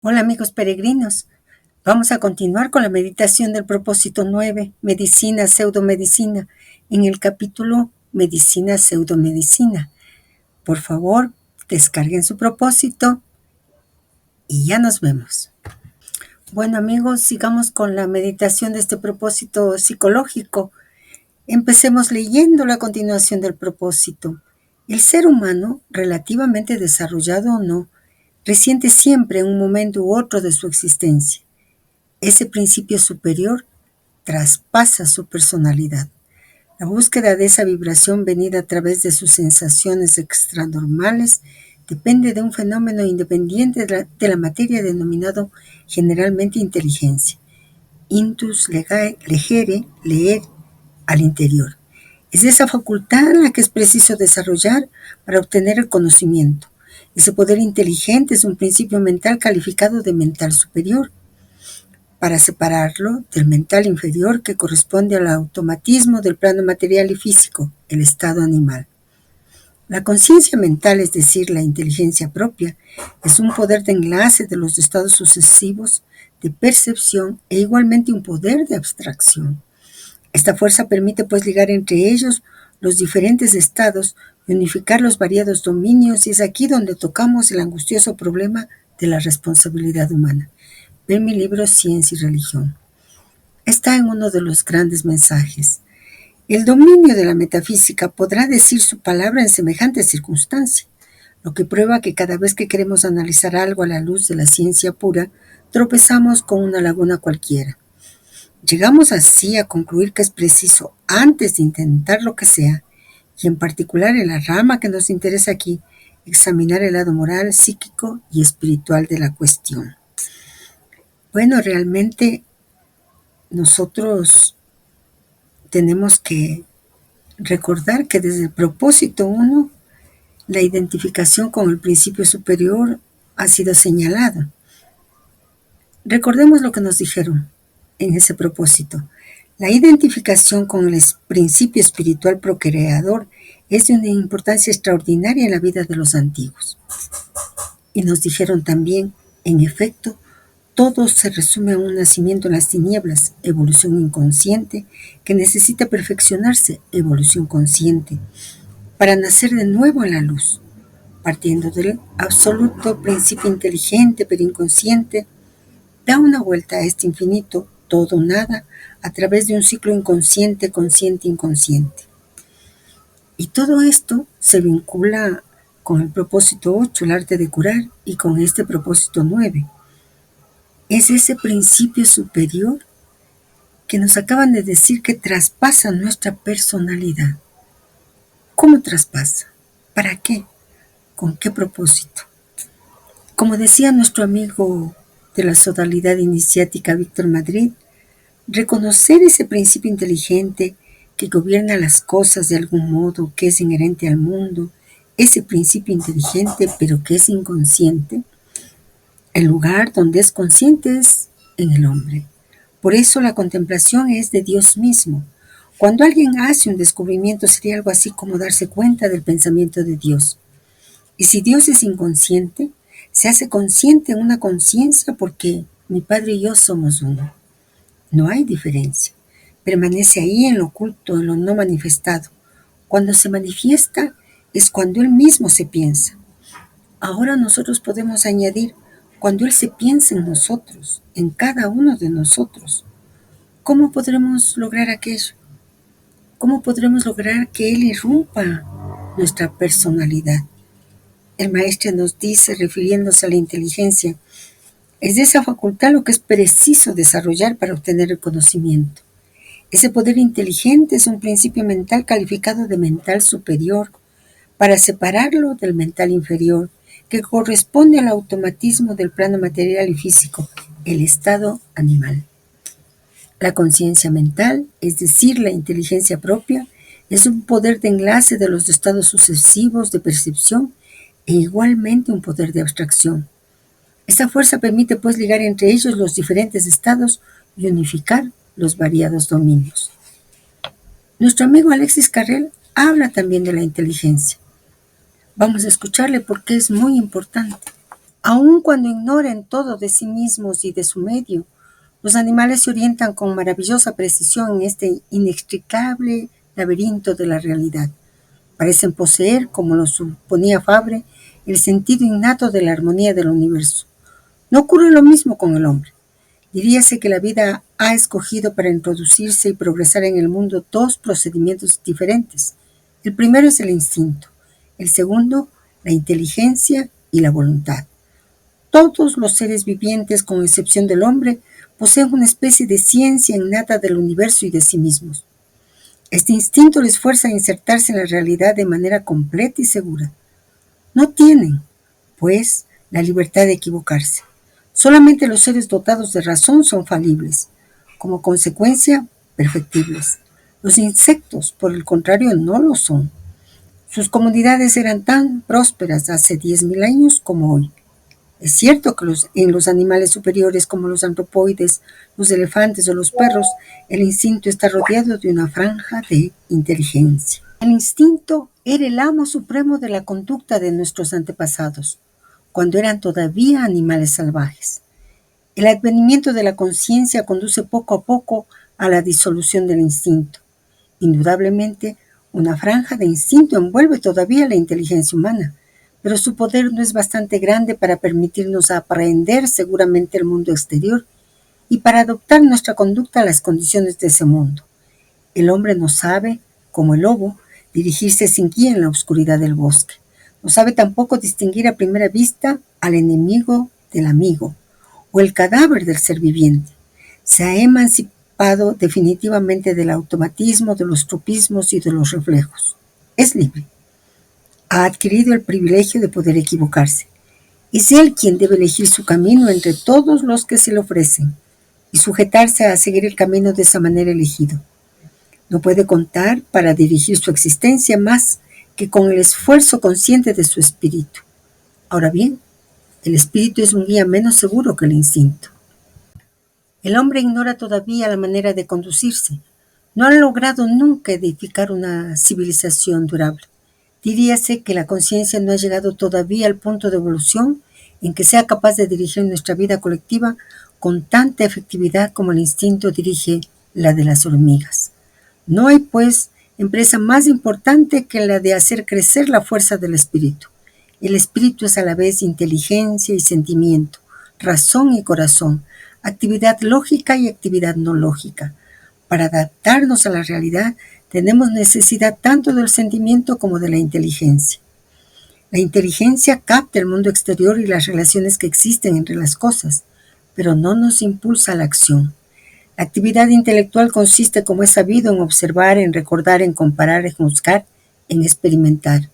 Hola amigos peregrinos, vamos a continuar con la meditación del propósito 9, Medicina, Pseudomedicina, en el capítulo Medicina, Pseudomedicina. Por favor, descarguen su propósito y ya nos vemos. Bueno amigos, sigamos con la meditación de este propósito psicológico. Empecemos leyendo la continuación del propósito. El ser humano, relativamente desarrollado o no, resiente siempre en un momento u otro de su existencia. Ese principio superior traspasa su personalidad. La búsqueda de esa vibración venida a través de sus sensaciones extranormales depende de un fenómeno independiente de la materia denominado generalmente inteligencia. Intus legere, leer al interior. Es esa facultad la que es preciso desarrollar para obtener el conocimiento. Ese poder inteligente es un principio mental calificado de mental superior, para separarlo del mental inferior que corresponde al automatismo del plano material y físico, el estado animal. La conciencia mental, es decir, la inteligencia propia, es un poder de enlace de los estados sucesivos de percepción e igualmente un poder de abstracción. Esta fuerza permite pues ligar entre ellos los diferentes estados y unificar los variados dominios, y es aquí donde tocamos el angustioso problema de la responsabilidad humana. Ven mi libro Ciencia y Religión. Está en uno de los grandes mensajes. El dominio de la metafísica podrá decir su palabra en semejante circunstancia, lo que prueba que cada vez que queremos analizar algo a la luz de la ciencia pura, tropezamos con una laguna cualquiera. Llegamos así a concluir que es preciso, antes de intentar lo que sea, y en particular en la rama que nos interesa aquí, examinar el lado moral, psíquico y espiritual de la cuestión. Bueno, realmente nosotros tenemos que recordar que desde el propósito 1, la identificación con el principio superior ha sido señalada. Recordemos lo que nos dijeron en ese propósito. La identificación con el principio espiritual procreador es de una importancia extraordinaria en la vida de los antiguos. Y nos dijeron también, en efecto, todo se resume a un nacimiento en las tinieblas, evolución inconsciente, que necesita perfeccionarse, evolución consciente, para nacer de nuevo en la luz, partiendo del absoluto principio inteligente pero inconsciente, da una vuelta a este infinito, todo nada, a través de un ciclo inconsciente, consciente, inconsciente. Y todo esto se vincula con el propósito 8, el arte de curar, y con este propósito 9. Es ese principio superior que nos acaban de decir que traspasa nuestra personalidad. ¿Cómo traspasa? ¿Para qué? ¿Con qué propósito? Como decía nuestro amigo de la sodalidad iniciática Víctor Madrid, reconocer ese principio inteligente que gobierna las cosas de algún modo, que es inherente al mundo, ese principio inteligente pero que es inconsciente, el lugar donde es consciente es en el hombre. Por eso la contemplación es de Dios mismo. Cuando alguien hace un descubrimiento sería algo así como darse cuenta del pensamiento de Dios. Y si Dios es inconsciente, se hace consciente en una conciencia porque mi Padre y yo somos uno. No hay diferencia. Permanece ahí en lo oculto, en lo no manifestado. Cuando se manifiesta es cuando Él mismo se piensa. Ahora nosotros podemos añadir cuando Él se piensa en nosotros, en cada uno de nosotros. ¿Cómo podremos lograr aquello? ¿Cómo podremos lograr que Él irrumpa nuestra personalidad? El maestro nos dice, refiriéndose a la inteligencia, es de esa facultad lo que es preciso desarrollar para obtener el conocimiento. Ese poder inteligente es un principio mental calificado de mental superior, para separarlo del mental inferior, que corresponde al automatismo del plano material y físico, el estado animal. La conciencia mental, es decir, la inteligencia propia, es un poder de enlace de los estados sucesivos de percepción e igualmente un poder de abstracción. Esta fuerza permite pues ligar entre ellos los diferentes estados y unificar los variados dominios. Nuestro amigo Alexis Carrel habla también de la inteligencia. Vamos a escucharle porque es muy importante. Aun cuando ignoren todo de sí mismos y de su medio, los animales se orientan con maravillosa precisión en este inextricable laberinto de la realidad. Parecen poseer, como lo suponía Fabre, el sentido innato de la armonía del universo. No ocurre lo mismo con el hombre. Diríase que la vida ha escogido para introducirse y progresar en el mundo dos procedimientos diferentes. El primero es el instinto, el segundo, la inteligencia y la voluntad. Todos los seres vivientes, con excepción del hombre, poseen una especie de ciencia innata del universo y de sí mismos. Este instinto les fuerza a insertarse en la realidad de manera completa y segura. No tienen, pues, la libertad de equivocarse. Solamente los seres dotados de razón son falibles, como consecuencia, perfectibles. Los insectos, por el contrario, no lo son. Sus comunidades eran tan prósperas hace 10.000 años como hoy. Es cierto que en los animales superiores como los antropoides, los elefantes o los perros, el instinto está rodeado de una franja de inteligencia. El instinto era el amo supremo de la conducta de nuestros antepasados, cuando eran todavía animales salvajes. El advenimiento de la conciencia conduce poco a poco a la disolución del instinto. Indudablemente, una franja de instinto envuelve todavía la inteligencia humana, pero su poder no es bastante grande para permitirnos aprehender seguramente el mundo exterior y para adoptar nuestra conducta a las condiciones de ese mundo. El hombre no sabe, como el lobo, dirigirse sin guía en la oscuridad del bosque. No sabe tampoco distinguir a primera vista al enemigo del amigo o el cadáver del ser viviente. Se ha emancipado definitivamente del automatismo, de los tropismos y de los reflejos. Es libre. Ha adquirido el privilegio de poder equivocarse. Es él quien debe elegir su camino entre todos los que se le ofrecen y sujetarse a seguir el camino de esa manera elegido. No puede contar para dirigir su existencia más que con el esfuerzo consciente de su espíritu. Ahora bien, el espíritu es un guía menos seguro que el instinto. El hombre ignora todavía la manera de conducirse. No ha logrado nunca edificar una civilización durable. Diríase que la conciencia no ha llegado todavía al punto de evolución en que sea capaz de dirigir nuestra vida colectiva con tanta efectividad como el instinto dirige la de las hormigas. No hay, pues, empresa más importante que la de hacer crecer la fuerza del espíritu. El espíritu es a la vez inteligencia y sentimiento, razón y corazón, actividad lógica y actividad no lógica. Para adaptarnos a la realidad, tenemos necesidad tanto del sentimiento como de la inteligencia. La inteligencia capta el mundo exterior y las relaciones que existen entre las cosas, pero no nos impulsa a la acción. La actividad intelectual consiste, como es sabido, en observar, en recordar, en comparar, en juzgar, en experimentar.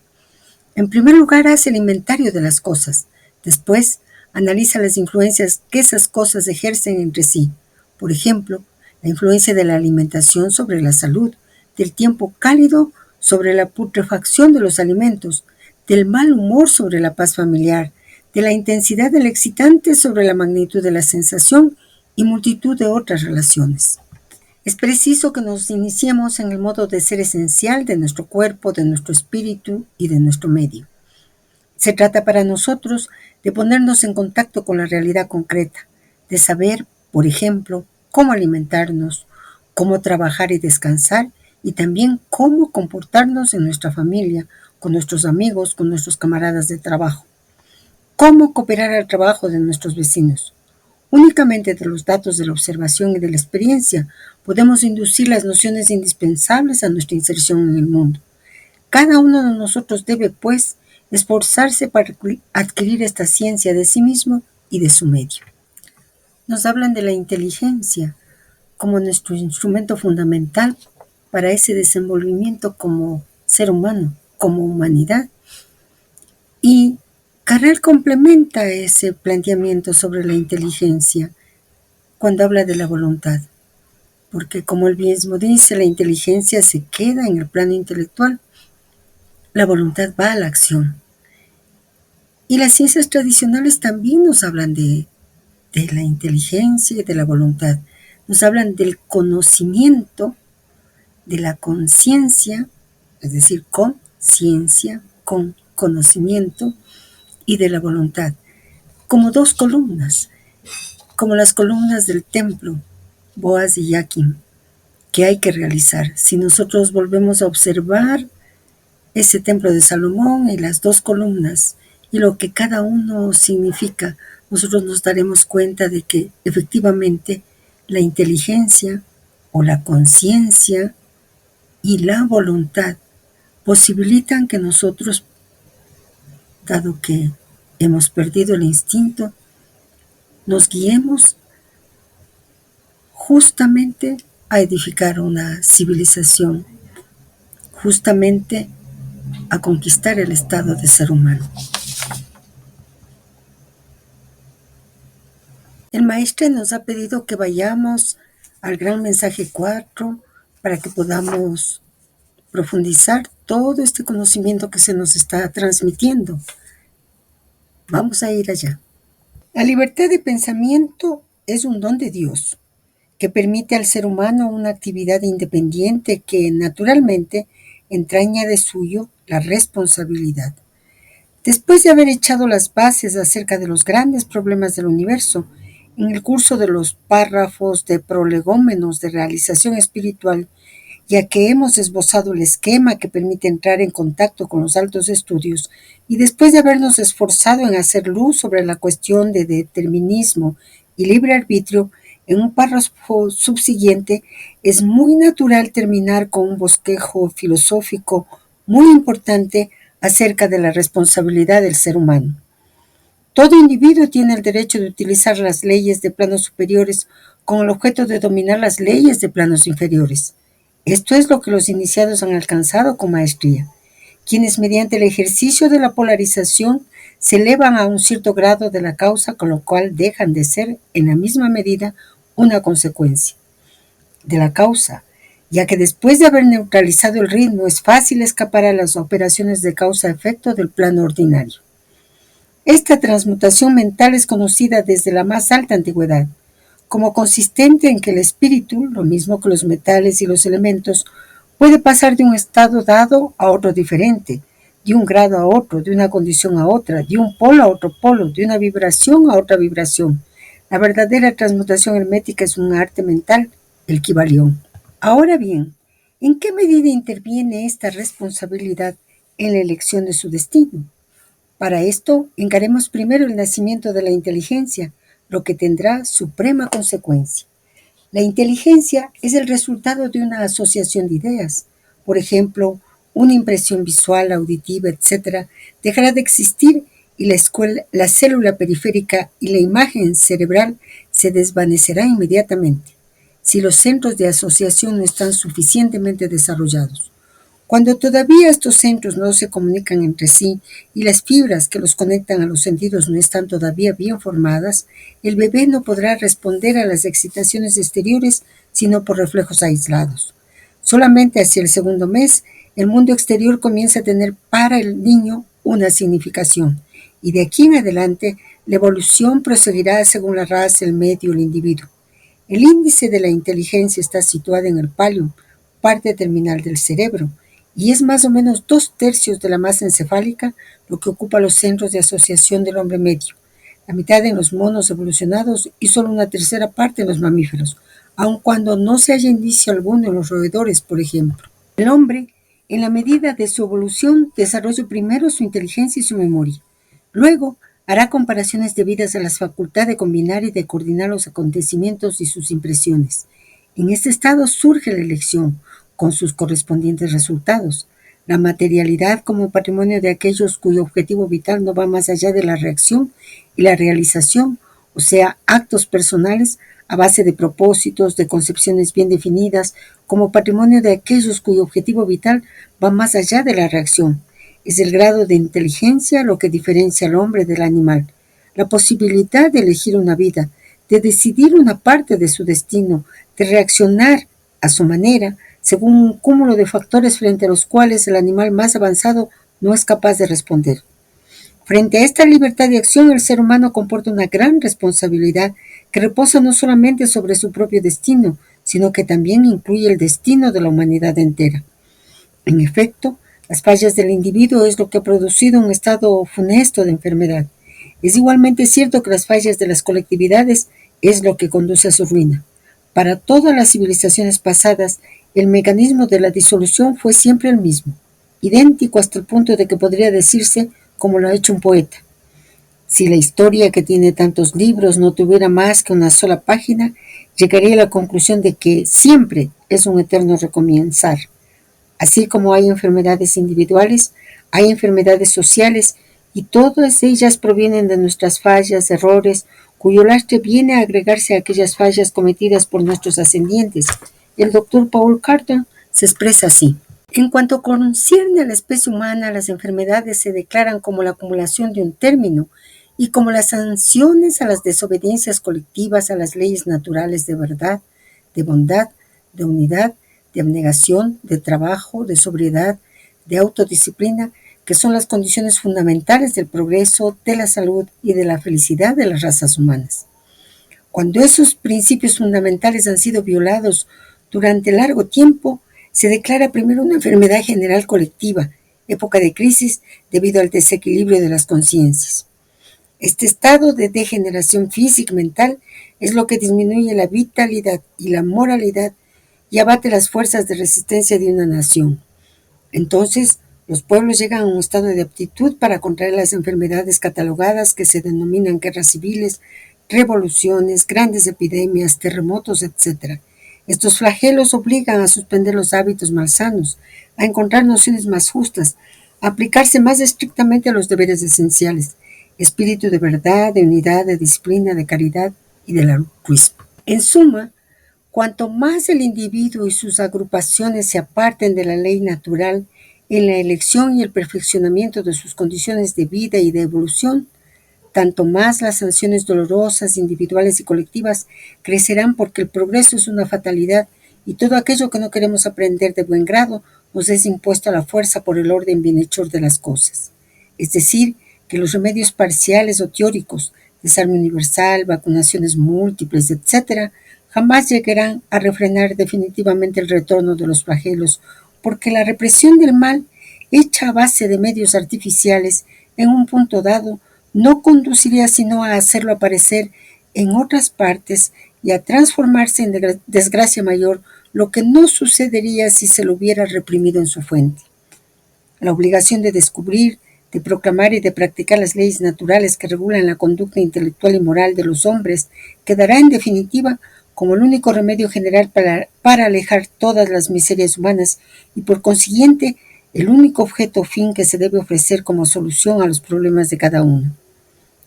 En primer lugar, hace el inventario de las cosas. Después, analiza las influencias que esas cosas ejercen entre sí. Por ejemplo, la influencia de la alimentación sobre la salud, del tiempo cálido sobre la putrefacción de los alimentos, del mal humor sobre la paz familiar, de la intensidad del excitante sobre la magnitud de la sensación y multitud de otras relaciones. Es preciso que nos iniciemos en el modo de ser esencial de nuestro cuerpo, de nuestro espíritu y de nuestro medio. Se trata para nosotros de ponernos en contacto con la realidad concreta, de saber, por ejemplo, cómo alimentarnos, cómo trabajar y descansar, y también cómo comportarnos en nuestra familia, con nuestros amigos, con nuestros camaradas de trabajo, cómo cooperar al trabajo de nuestros vecinos. Únicamente de los datos de la observación y de la experiencia podemos inducir las nociones indispensables a nuestra inserción en el mundo. Cada uno de nosotros debe, pues, esforzarse para adquirir esta ciencia de sí mismo y de su medio. Nos hablan de la inteligencia como nuestro instrumento fundamental para ese desenvolvimiento como ser humano, como humanidad. Y Carrel complementa ese planteamiento sobre la inteligencia cuando habla de la voluntad, porque como él mismo dice, la inteligencia se queda en el plano intelectual, la voluntad va a la acción. Y las ciencias tradicionales también nos hablan de la inteligencia y de la voluntad. Nos hablan del conocimiento, de la conciencia, es decir, con ciencia, con conocimiento, y de la voluntad. como dos columnas, como las columnas del templo, Boaz y Jaquín, que hay que realizar. Si nosotros volvemos a observar ese templo de Salomón y las dos columnas y lo que cada uno significa, nosotros nos daremos cuenta de que efectivamente la inteligencia o la conciencia y la voluntad posibilitan que nosotros, dado que hemos perdido el instinto, nos guiemos justamente a edificar una civilización, justamente a conquistar el estado de ser humano. El maestro nos ha pedido que vayamos al gran mensaje 4 para que podamos profundizar todo este conocimiento que se nos está transmitiendo. Vamos a ir allá. La libertad de pensamiento es un don de Dios que permite al ser humano una actividad independiente que naturalmente entraña de suyo la responsabilidad. Después de haber echado las bases acerca de los grandes problemas del universo, en el curso de los párrafos de prolegómenos de realización espiritual, ya que hemos esbozado el esquema que permite entrar en contacto con los altos estudios, y después de habernos esforzado en hacer luz sobre la cuestión de determinismo y libre arbitrio, en un párrafo subsiguiente es muy natural terminar con un bosquejo filosófico muy importante acerca de la responsabilidad del ser humano. Todo individuo tiene el derecho de utilizar las leyes de planos superiores con el objeto de dominar las leyes de planos inferiores. Esto es lo que los iniciados han alcanzado con maestría, quienes mediante el ejercicio de la polarización se elevan a un cierto grado de la causa, con lo cual dejan de ser en la misma medida una consecuencia de la causa, ya que después de haber neutralizado el ritmo es fácil escapar a las operaciones de causa-efecto del plano ordinario. Esta transmutación mental es conocida desde la más alta antigüedad, como consistente en que el espíritu, lo mismo que los metales y los elementos, puede pasar de un estado dado a otro diferente, de un grado a otro, de una condición a otra, de un polo a otro polo, de una vibración a otra vibración. La verdadera transmutación hermética es un arte mental, el Kybalión. Ahora bien, ¿en qué medida interviene esta responsabilidad en la elección de su destino? Para esto, encaremos primero el nacimiento de la inteligencia, lo que tendrá suprema consecuencia. La inteligencia es el resultado de una asociación de ideas. Por ejemplo, una impresión visual, auditiva, etc., dejará de existir y la célula periférica y la imagen cerebral se desvanecerá inmediatamente, si los centros de asociación no están suficientemente desarrollados. Cuando todavía estos centros no se comunican entre sí y las fibras que los conectan a los sentidos no están todavía bien formadas, el bebé no podrá responder a las excitaciones exteriores sino por reflejos aislados. Solamente hacia el segundo mes, el mundo exterior comienza a tener para el niño una significación, y de aquí en adelante la evolución proseguirá según la raza, el medio, el individuo. El índice de la inteligencia está situado en el palio, parte terminal del cerebro, y es más o menos 2/3 de la masa encefálica lo que ocupa los centros de asociación del hombre medio, la mitad en los monos evolucionados y solo una tercera parte en los mamíferos, aun cuando no se haya indicio alguno en los roedores, por ejemplo. El hombre, en la medida de su evolución, desarrolla primero su inteligencia y su memoria. Luego, hará comparaciones debidas a la facultad de combinar y de coordinar los acontecimientos y sus impresiones. En este estado surge la elección, con sus correspondientes resultados. La materialidad como patrimonio de aquellos cuyo objetivo vital no va más allá de la reacción y la realización, o sea, actos personales a base de propósitos, de concepciones bien definidas, como patrimonio de aquellos cuyo objetivo vital va más allá de la reacción. Es el grado de inteligencia lo que diferencia al hombre del animal. La posibilidad de elegir una vida, de decidir una parte de su destino, de reaccionar a su manera, según un cúmulo de factores frente a los cuales el animal más avanzado no es capaz de responder. Frente a esta libertad de acción, el ser humano comporta una gran responsabilidad que reposa no solamente sobre su propio destino, sino que también incluye el destino de la humanidad entera. En efecto, las fallas del individuo es lo que ha producido un estado funesto de enfermedad. Es igualmente cierto que las fallas de las colectividades es lo que conduce a su ruina. Para todas las civilizaciones pasadas, el mecanismo de la disolución fue siempre el mismo, idéntico hasta el punto de que podría decirse como lo ha hecho un poeta. Si la historia que tiene tantos libros no tuviera más que una sola página, llegaría a la conclusión de que siempre es un eterno recomenzar. Así como hay enfermedades individuales, hay enfermedades sociales y todas ellas provienen de nuestras fallas, errores, cuyo lastre viene a agregarse a aquellas fallas cometidas por nuestros ascendientes. El doctor Paul Carton se expresa así. En cuanto concierne a la especie humana, las enfermedades se declaran como la acumulación de un término y como las sanciones a las desobediencias colectivas a las leyes naturales de verdad, de bondad, de unidad, de abnegación, de trabajo, de sobriedad, de autodisciplina, que son las condiciones fundamentales del progreso, de la salud y de la felicidad de las razas humanas. Cuando esos principios fundamentales han sido violados durante largo tiempo, se declara primero una enfermedad general colectiva, época de crisis debido al desequilibrio de las conciencias. Este estado de degeneración física y mental es lo que disminuye la vitalidad y la moralidad y abate las fuerzas de resistencia de una nación. Entonces, los pueblos llegan a un estado de aptitud para contraer las enfermedades catalogadas que se denominan guerras civiles, revoluciones, grandes epidemias, terremotos, etc. Estos flagelos obligan a suspender los hábitos malsanos, a encontrar nociones más justas, a aplicarse más estrictamente a los deberes esenciales, espíritu de verdad, de unidad, de disciplina, de caridad y del altruismo. En suma, cuanto más el individuo y sus agrupaciones se aparten de la ley natural en la elección y el perfeccionamiento de sus condiciones de vida y de evolución, tanto más las sanciones dolorosas, individuales y colectivas crecerán porque el progreso es una fatalidad y todo aquello que no queremos aprender de buen grado nos es impuesto a la fuerza por el orden bienhechor de las cosas. Es decir, que los remedios parciales o teóricos, desarme universal, vacunaciones múltiples, etc., jamás llegarán a refrenar definitivamente el retorno de los flagelos, porque la represión del mal, hecha a base de medios artificiales, en un punto dado, no conduciría sino a hacerlo aparecer en otras partes y a transformarse en desgracia mayor, lo que no sucedería si se lo hubiera reprimido en su fuente. La obligación de descubrir, de proclamar y de practicar las leyes naturales que regulan la conducta intelectual y moral de los hombres quedará en definitiva como el único remedio general para alejar todas las miserias humanas y por consiguiente el único objeto o fin que se debe ofrecer como solución a los problemas de cada uno.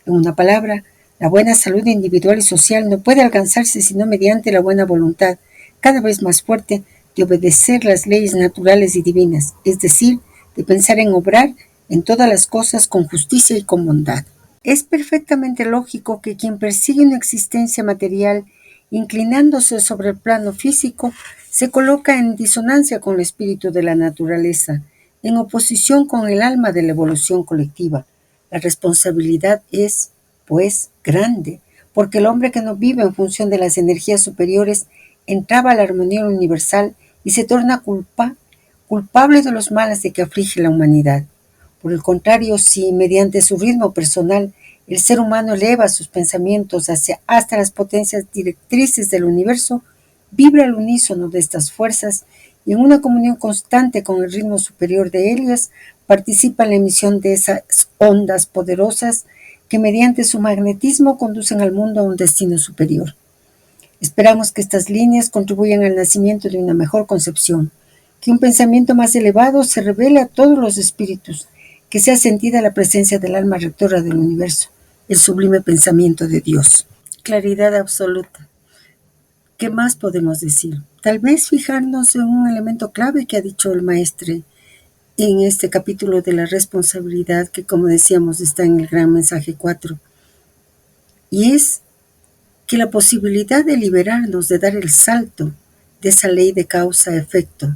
En una palabra, la buena salud individual y social no puede alcanzarse sino mediante la buena voluntad, cada vez más fuerte, de obedecer las leyes naturales y divinas, es decir, de pensar en obrar en todas las cosas con justicia y con bondad. Es perfectamente lógico que quien persigue una existencia material, inclinándose sobre el plano físico, se coloca en disonancia con el espíritu de la naturaleza, en oposición con el alma de la evolución colectiva. La responsabilidad es, pues, grande, porque el hombre que no vive en función de las energías superiores entraba a la armonía universal y se torna culpable de los males de que aflige la humanidad. Por el contrario, si mediante su ritmo personal el ser humano eleva sus pensamientos hasta las potencias directrices del universo, vibra al unísono de estas fuerzas y en una comunión constante con el ritmo superior de ellas, participa en la emisión de esas ondas poderosas que mediante su magnetismo conducen al mundo a un destino superior. Esperamos que estas líneas contribuyan al nacimiento de una mejor concepción, que un pensamiento más elevado se revele a todos los espíritus, que sea sentida la presencia del alma rectora del universo, el sublime pensamiento de Dios. Claridad absoluta. ¿Qué más podemos decir? Tal vez fijarnos en un elemento clave que ha dicho el maestre en este capítulo de la responsabilidad, que como decíamos está en el gran mensaje 4, y es que la posibilidad de liberarnos, de dar el salto de esa ley de causa-efecto,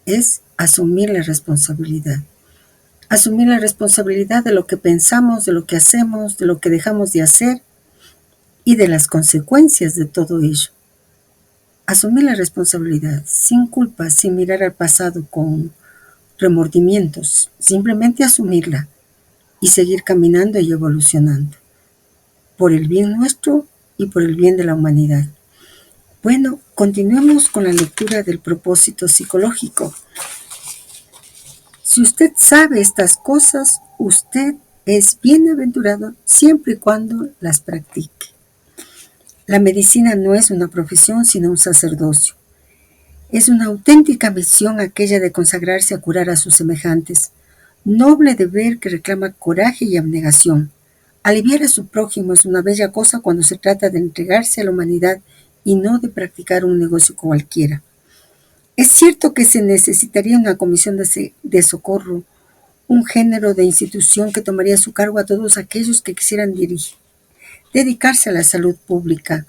es asumir la responsabilidad. Asumir la responsabilidad de lo que pensamos, de lo que hacemos, de lo que dejamos de hacer y de las consecuencias de todo ello. Asumir la responsabilidad sin culpa, sin mirar al pasado con remordimientos, simplemente asumirla. y seguir caminando y evolucionando, por el bien nuestro y por el bien de la humanidad. Bueno, continuemos con la lectura del propósito psicológico. Si usted sabe estas cosas, usted es bienaventurado siempre y cuando las practique. La medicina no es una profesión, sino un sacerdocio. Es una auténtica misión aquella de consagrarse a curar a sus semejantes. Noble deber que reclama coraje y abnegación. Aliviar a su prójimo es una bella cosa cuando se trata de entregarse a la humanidad y no de practicar un negocio cualquiera. Es cierto que se necesitaría una comisión de socorro, un género de institución que tomaría a su cargo a todos aquellos que quisieran dedicarse a la salud pública.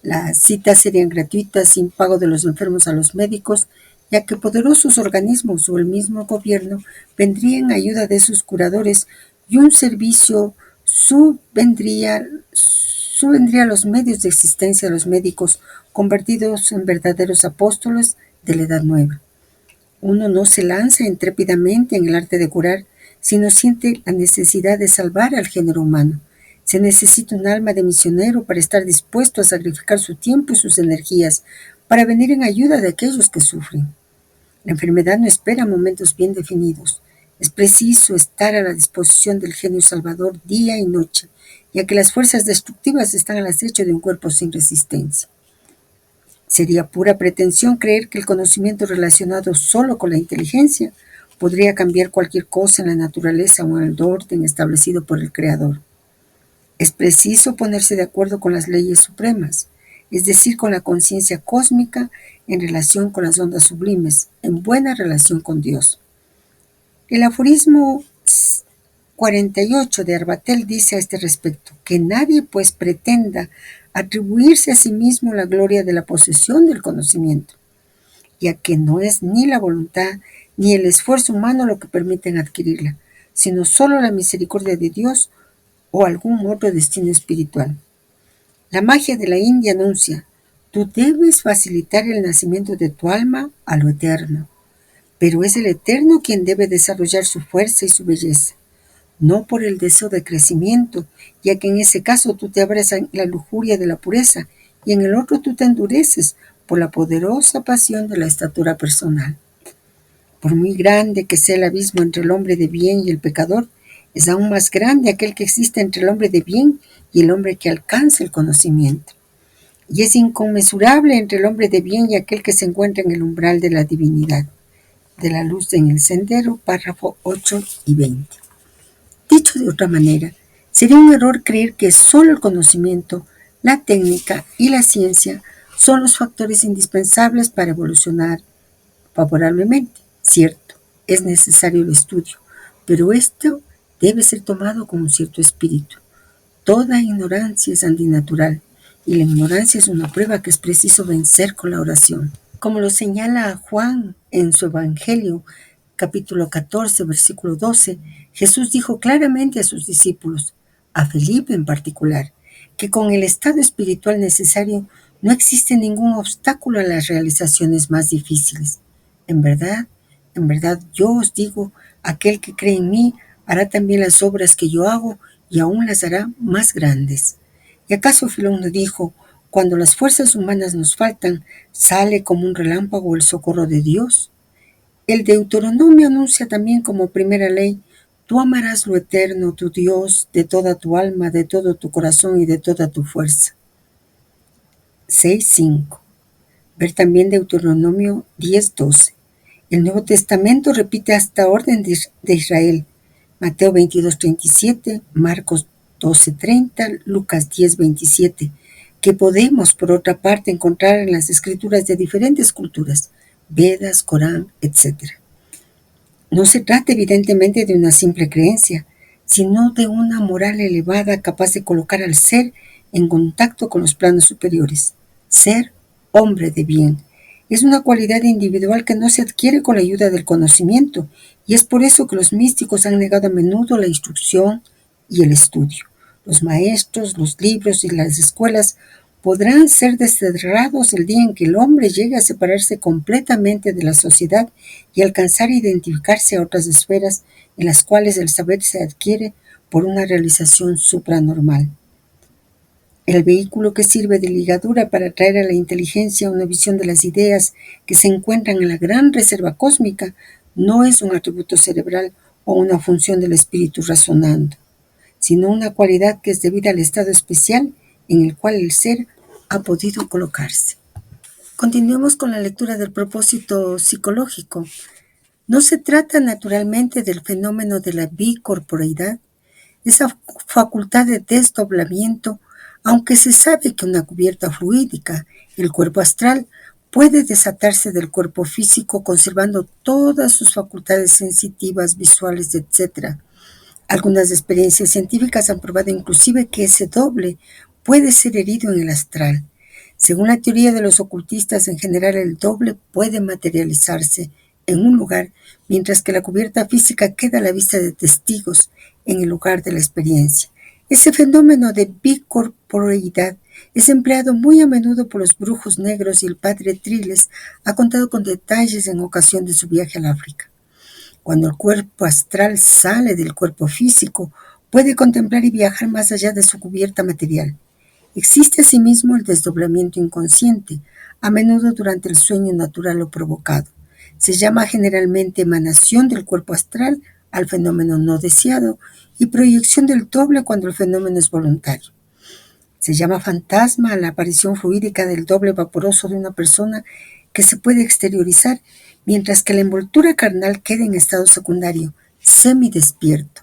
Las citas serían gratuitas, sin pago de los enfermos a los médicos, ya que poderosos organismos o el mismo gobierno vendrían en ayuda de sus curadores y un servicio subvendría a los medios de existencia de los médicos, convertidos en verdaderos apóstoles de la Edad Nueva. Uno no se lanza intrépidamente en el arte de curar, sino siente la necesidad de salvar al género humano. Se necesita un alma de misionero para estar dispuesto a sacrificar su tiempo y sus energías para venir en ayuda de aquellos que sufren. La enfermedad no espera momentos bien definidos. Es preciso estar a la disposición del genio salvador día y noche, ya que las fuerzas destructivas están al acecho de un cuerpo sin resistencia. Sería pura pretensión creer que el conocimiento relacionado solo con la inteligencia podría cambiar cualquier cosa en la naturaleza o en el orden establecido por el Creador. Es preciso ponerse de acuerdo con las leyes supremas, es decir, con la conciencia cósmica en relación con las ondas sublimes, en buena relación con Dios. El aforismo 48 de Arbatel dice a este respecto, que nadie pues pretenda atribuirse a sí mismo la gloria de la posesión del conocimiento, ya que no es ni la voluntad ni el esfuerzo humano lo que permiten adquirirla, sino solo la misericordia de Dios o algún otro destino espiritual. La magia de la India anuncia, tú debes facilitar el nacimiento de tu alma a lo eterno, pero es el eterno quien debe desarrollar su fuerza y su belleza, no por el deseo de crecimiento, ya que en ese caso tú te abres a la lujuria de la pureza y en el otro tú te endureces por la poderosa pasión de la estatura personal. Por muy grande que sea el abismo entre el hombre de bien y el pecador, es aún más grande aquel que existe entre el hombre de bien y el hombre que alcanza el conocimiento. Y es inconmensurable entre el hombre de bien y aquel que se encuentra en el umbral de la divinidad. De la luz en el sendero, párrafo 8 y 20. Dicho de otra manera, sería un error creer que solo el conocimiento, la técnica y la ciencia son los factores indispensables para evolucionar favorablemente. Cierto, es necesario el estudio, pero esto debe ser tomado con un cierto espíritu. Toda ignorancia es antinatural, y la ignorancia es una prueba que es preciso vencer con la oración. Como lo señala Juan en su Evangelio, capítulo 14, versículo 12, Jesús dijo claramente a sus discípulos, a Felipe en particular, que con el estado espiritual necesario no existe ningún obstáculo a las realizaciones más difíciles. En verdad, yo os digo, aquel que cree en mí hará también las obras que yo hago y aún las hará más grandes. ¿Y acaso Filón no dijo, cuando las fuerzas humanas nos faltan, sale como un relámpago el socorro de Dios? El Deuteronomio anuncia también como primera ley, tú amarás lo eterno, tu Dios, de toda tu alma, de todo tu corazón y de toda tu fuerza. 6:5. Ver también Deuteronomio 10:12. El Nuevo Testamento repite esta orden de Israel. Mateo 22:37, Marcos 12:30, Lucas 10:27, que podemos, por otra parte, encontrar en las escrituras de diferentes culturas, Vedas, Corán, etc. No se trata evidentemente de una simple creencia, sino de una moral elevada capaz de colocar al ser en contacto con los planos superiores. Ser hombre de bien. Es una cualidad individual que no se adquiere con la ayuda del conocimiento, y es por eso que los místicos han negado a menudo la instrucción y el estudio. Los maestros, los libros y las escuelas podrán ser desterrados el día en que el hombre llegue a separarse completamente de la sociedad y alcanzar a identificarse a otras esferas en las cuales el saber se adquiere por una realización supranormal. El vehículo que sirve de ligadura para traer a la inteligencia una visión de las ideas que se encuentran en la gran reserva cósmica no es un atributo cerebral o una función del espíritu razonando, sino una cualidad que es debida al estado especial en el cual el ser ha podido colocarse. Continuemos con la lectura del propósito psicológico. No se trata naturalmente del fenómeno de la bicorporeidad, esa facultad de desdoblamiento, aunque se sabe que una cubierta fluídica, el cuerpo astral, puede desatarse del cuerpo físico conservando todas sus facultades sensitivas, visuales, etc. Algunas experiencias científicas han probado inclusive que ese doble puede ser herido en el astral. Según la teoría de los ocultistas, en general el doble puede materializarse en un lugar, mientras que la cubierta física queda a la vista de testigos en el lugar de la experiencia. Ese fenómeno de bicorporeidad es empleado muy a menudo por los brujos negros y el padre Triles ha contado con detalles en ocasión de su viaje al África. Cuando el cuerpo astral sale del cuerpo físico, puede contemplar y viajar más allá de su cubierta material. Existe asimismo el desdoblamiento inconsciente, a menudo durante el sueño natural o provocado. Se llama generalmente emanación del cuerpo astral al fenómeno no deseado y proyección del doble cuando el fenómeno es voluntario. Se llama fantasma a la aparición fluídica del doble vaporoso de una persona que se puede exteriorizar, mientras que la envoltura carnal queda en estado secundario, semidespierto.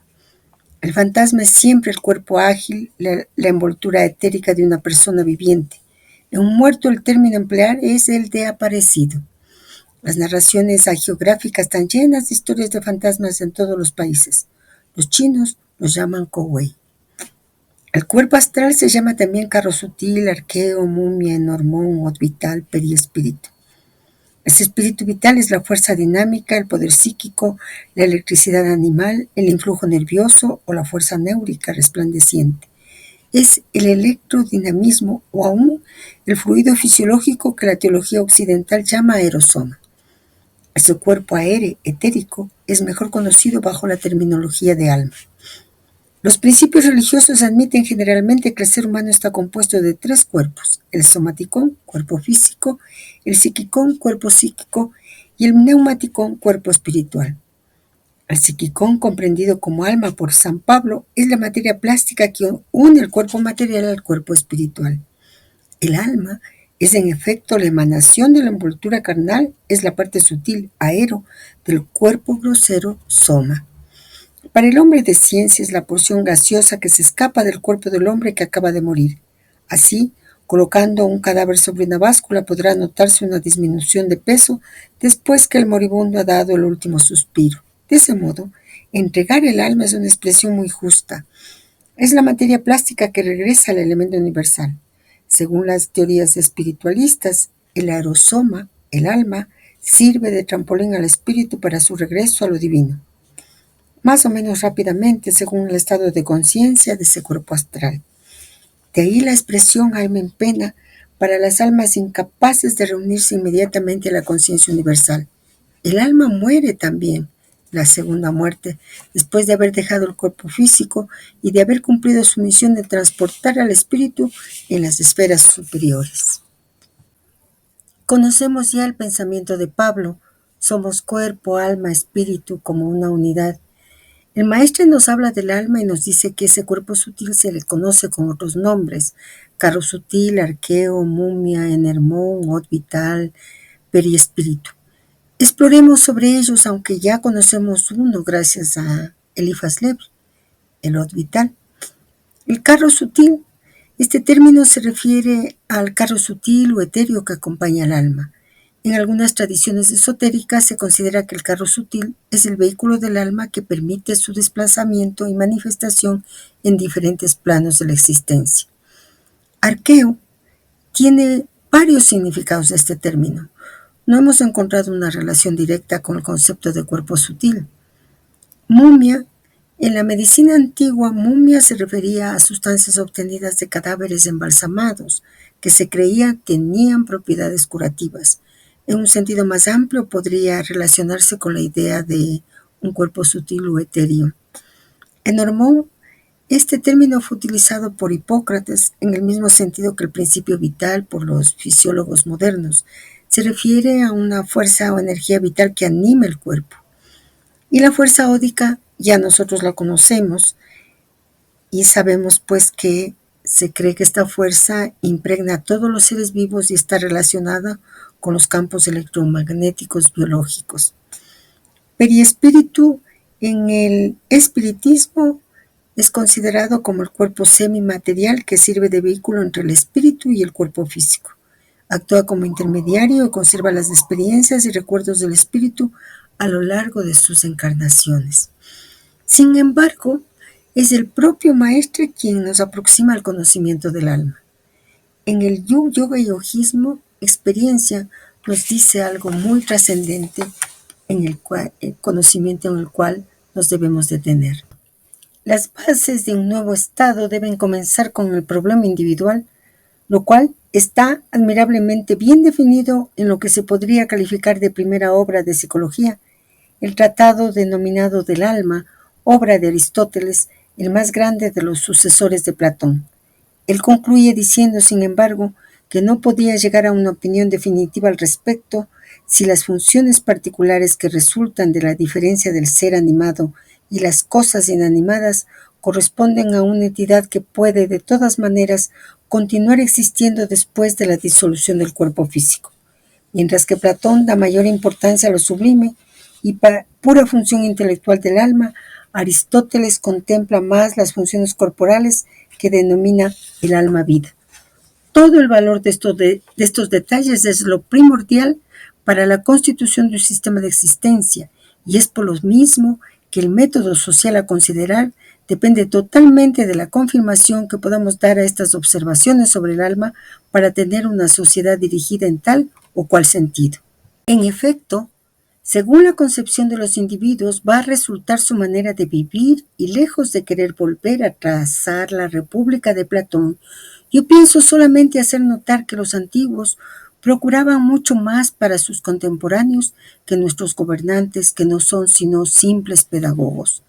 El fantasma es siempre el cuerpo ágil, la envoltura etérica de una persona viviente. En un muerto el término a emplear es el de aparecido. Las narraciones hagiográficas están llenas de historias de fantasmas en todos los países. Los chinos los llaman Kowei. El cuerpo astral se llama también carro sutil, arqueo, mumia, enormón, od vital, periespíritu. Ese espíritu vital es la fuerza dinámica, el poder psíquico, la electricidad animal, el influjo nervioso o la fuerza néurica resplandeciente. Es el electrodinamismo o aún el fluido fisiológico que la teología occidental llama aerosoma. Ese cuerpo aéreo, etérico, es mejor conocido bajo la terminología de alma. Los principios religiosos admiten generalmente que el ser humano está compuesto de 3 cuerpos: el somaticón, cuerpo físico, el psiquicón, cuerpo psíquico, y el neumaticón, cuerpo espiritual. El psiquicón, comprendido como alma por San Pablo, es la materia plástica que une el cuerpo material al cuerpo espiritual. El alma es en efecto la emanación de la envoltura carnal, es la parte sutil, aero, del cuerpo grosero, soma. Para el hombre de ciencia es la porción gaseosa que se escapa del cuerpo del hombre que acaba de morir. Así, colocando un cadáver sobre una báscula podrá notarse una disminución de peso después que el moribundo ha dado el último suspiro. De ese modo, entregar el alma es una expresión muy justa. Es la materia plástica que regresa al elemento universal. Según las teorías espiritualistas, el aerosoma, el alma, sirve de trampolín al espíritu para su regreso a lo divino, más o menos rápidamente según el estado de conciencia de ese cuerpo astral. De ahí la expresión alma en pena para las almas incapaces de reunirse inmediatamente a la conciencia universal. El alma muere también, la segunda muerte, después de haber dejado el cuerpo físico y de haber cumplido su misión de transportar al espíritu en las esferas superiores. Conocemos ya el pensamiento de Pablo: somos cuerpo, alma, espíritu como una unidad. El maestre nos habla del alma y nos dice que ese cuerpo sutil se le conoce con otros nombres: carro sutil, arqueo, mumia, enermón, od vital, periespíritu. Exploremos sobre ellos, aunque ya conocemos uno gracias a Eliphas Levi, el od vital. El carro sutil. Este término se refiere al carro sutil o etéreo que acompaña al alma. En algunas tradiciones esotéricas se considera que el carro sutil es el vehículo del alma que permite su desplazamiento y manifestación en diferentes planos de la existencia. Arqueo tiene varios significados de este término. No hemos encontrado una relación directa con el concepto de cuerpo sutil. Mumia En la medicina antigua, momia se refería a sustancias obtenidas de cadáveres embalsamados que se creía tenían propiedades curativas. En un sentido más amplio, podría relacionarse con la idea de un cuerpo sutil o etéreo. En Hormón, este término fue utilizado por Hipócrates en el mismo sentido que el principio vital por los fisiólogos modernos. Se refiere a una fuerza o energía vital que anima el cuerpo. Y la fuerza ódica ya nosotros la conocemos y sabemos pues que se cree que esta fuerza impregna a todos los seres vivos y está relacionada con los campos electromagnéticos biológicos. Perispíritu en el espiritismo es considerado como el cuerpo semimaterial que sirve de vehículo entre el espíritu y el cuerpo físico. Actúa como intermediario y conserva las experiencias y recuerdos del espíritu a lo largo de sus encarnaciones. Sin embargo, es el propio maestro quien nos aproxima al conocimiento del alma. En el yoga y yojismo, experiencia nos dice algo muy trascendente en el conocimiento en el cual nos debemos detener. Las bases de un nuevo estado deben comenzar con el problema individual, lo cual está admirablemente bien definido en lo que se podría calificar de primera obra de psicología, el tratado denominado del alma, obra de Aristóteles, el más grande de los sucesores de Platón. Él concluye diciendo, sin embargo, que no podía llegar a una opinión definitiva al respecto si las funciones particulares que resultan de la diferencia del ser animado y las cosas inanimadas corresponden a una entidad que puede, de todas maneras, continuar existiendo después de la disolución del cuerpo físico. Mientras que Platón da mayor importancia a lo sublime y pura función intelectual del alma, Aristóteles contempla más las funciones corporales que denomina el alma vida. Todo el valor de estos detalles es lo primordial para la constitución de un sistema de existencia, y es por lo mismo que el método social a considerar depende totalmente de la confirmación que podamos dar a estas observaciones sobre el alma para tener una sociedad dirigida en tal o cual sentido. En efecto, según la concepción de los individuos, va a resultar su manera de vivir y lejos de querer volver a trazar la República de Platón, yo pienso solamente hacer notar que los antiguos procuraban mucho más para sus contemporáneos que nuestros gobernantes, que no son sino simples pedagogos.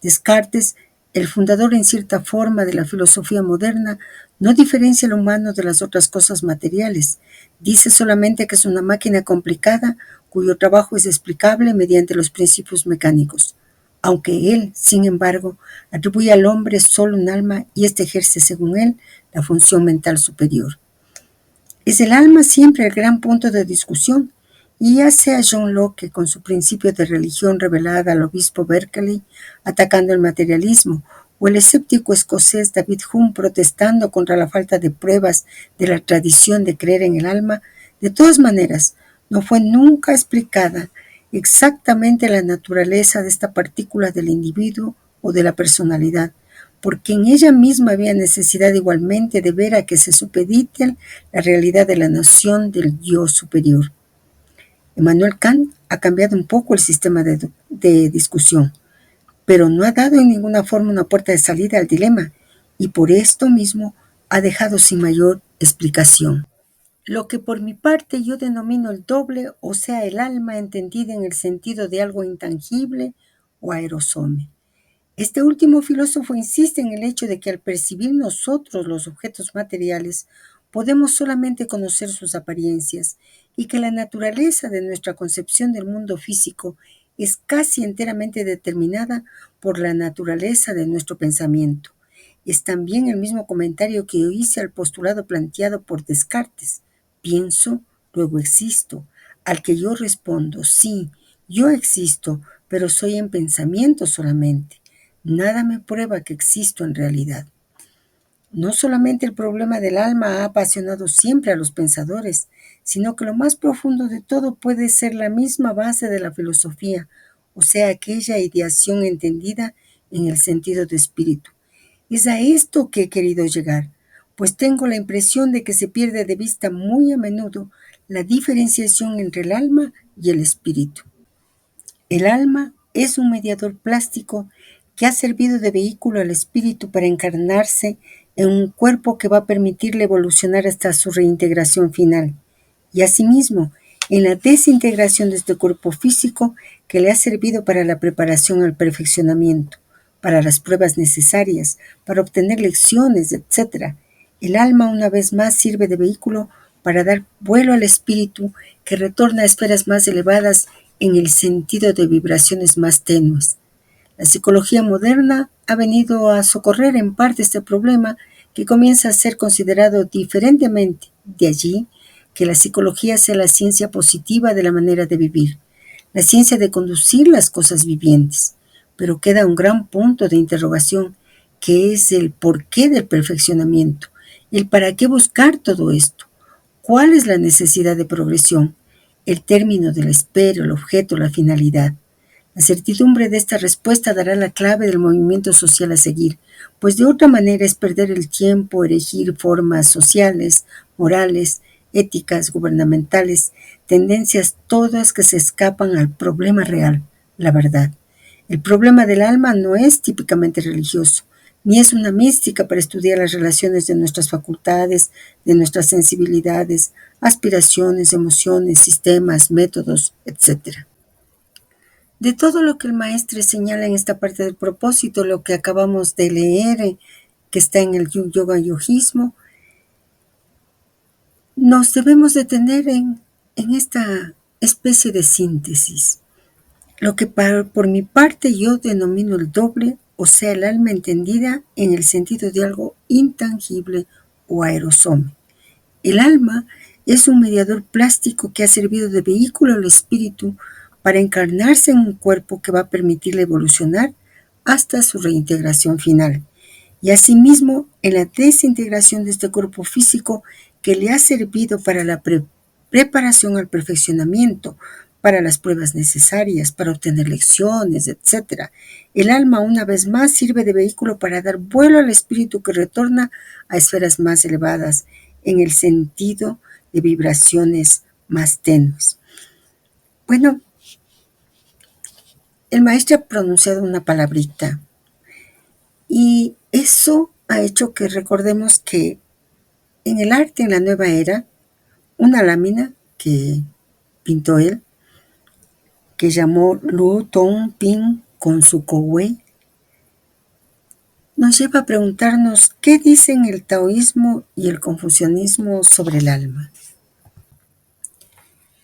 Descartes, el fundador en cierta forma de la filosofía moderna, no diferencia al humano de las otras cosas materiales. Dice solamente que es una máquina complicada cuyo trabajo es explicable mediante los principios mecánicos, aunque él, sin embargo, atribuye al hombre solo un alma y éste ejerce, según él, la función mental superior. Es el alma siempre el gran punto de discusión, y ya sea John Locke con su principio de religión revelada al obispo Berkeley, atacando el materialismo, o el escéptico escocés David Hume protestando contra la falta de pruebas de la tradición de creer en el alma, de todas maneras, no fue nunca explicada exactamente la naturaleza de esta partícula del individuo o de la personalidad, porque en ella misma había necesidad igualmente de ver a que se supedite la realidad de la noción del yo superior. Immanuel Kant ha cambiado un poco el sistema de discusión, pero no ha dado en ninguna forma una puerta de salida al dilema, y por esto mismo ha dejado sin mayor explicación. Lo que por mi parte yo denomino el doble, o sea, el alma entendida en el sentido de algo intangible o aerosome. Este último filósofo insiste en el hecho de que al percibir nosotros los objetos materiales, podemos solamente conocer sus apariencias y que la naturaleza de nuestra concepción del mundo físico es casi enteramente determinada por la naturaleza de nuestro pensamiento. Es también el mismo comentario que yo hice al postulado planteado por Descartes. Pienso, luego existo, al que yo respondo, sí, yo existo, pero soy en pensamiento solamente. Nada me prueba que existo en realidad. No solamente el problema del alma ha apasionado siempre a los pensadores, sino que lo más profundo de todo puede ser la misma base de la filosofía, o sea, aquella ideación entendida en el sentido de espíritu. Es a esto que he querido llegar, pues tengo la impresión de que se pierde de vista muy a menudo la diferenciación entre el alma y el espíritu. El alma es un mediador plástico que ha servido de vehículo al espíritu para encarnarse en un cuerpo que va a permitirle evolucionar hasta su reintegración final, y asimismo en la desintegración de este cuerpo físico que le ha servido para la preparación al perfeccionamiento, para las pruebas necesarias, para obtener lecciones, etc. El alma una vez más sirve de vehículo para dar vuelo al espíritu que retorna a esferas más elevadas en el sentido de vibraciones más tenues. La psicología moderna ha venido a socorrer en parte este problema que comienza a ser considerado diferentemente. De allí que la psicología sea la ciencia positiva de la manera de vivir, la ciencia de conducir las cosas vivientes. Pero queda un gran punto de interrogación, que es el porqué del perfeccionamiento, el para qué buscar todo esto, cuál es la necesidad de progresión, el término de la espera, el objeto, la finalidad. La certidumbre de esta respuesta dará la clave del movimiento social a seguir, pues de otra manera es perder el tiempo, erigir formas sociales, morales, éticas, gubernamentales, tendencias todas que se escapan al problema real, la verdad. El problema del alma no es típicamente religioso, ni es una mística para estudiar las relaciones de nuestras facultades, de nuestras sensibilidades, aspiraciones, emociones, sistemas, métodos, etc. De todo lo que el maestre señala en esta parte del propósito, lo que acabamos de leer, que está en el yoga yojismo, nos debemos detener en esta especie de síntesis. Lo que por mi parte yo denomino el doble, o sea, el alma entendida en el sentido de algo intangible o aerosome. El alma es un mediador plástico que ha servido de vehículo al espíritu para encarnarse en un cuerpo que va a permitirle evolucionar hasta su reintegración final. Y asimismo, en la desintegración de este cuerpo físico que le ha servido para la preparación al perfeccionamiento, para las pruebas necesarias, para obtener lecciones, etc. El alma una vez más sirve de vehículo para dar vuelo al espíritu que retorna a esferas más elevadas, en el sentido de vibraciones más tenues. Bueno, el maestro ha pronunciado una palabrita y eso ha hecho que recordemos que en el arte, en la nueva era, una lámina que pintó él, que llamó Lu Tong Ping con su Kowei, nos lleva a preguntarnos qué dicen el taoísmo y el confucianismo sobre el alma.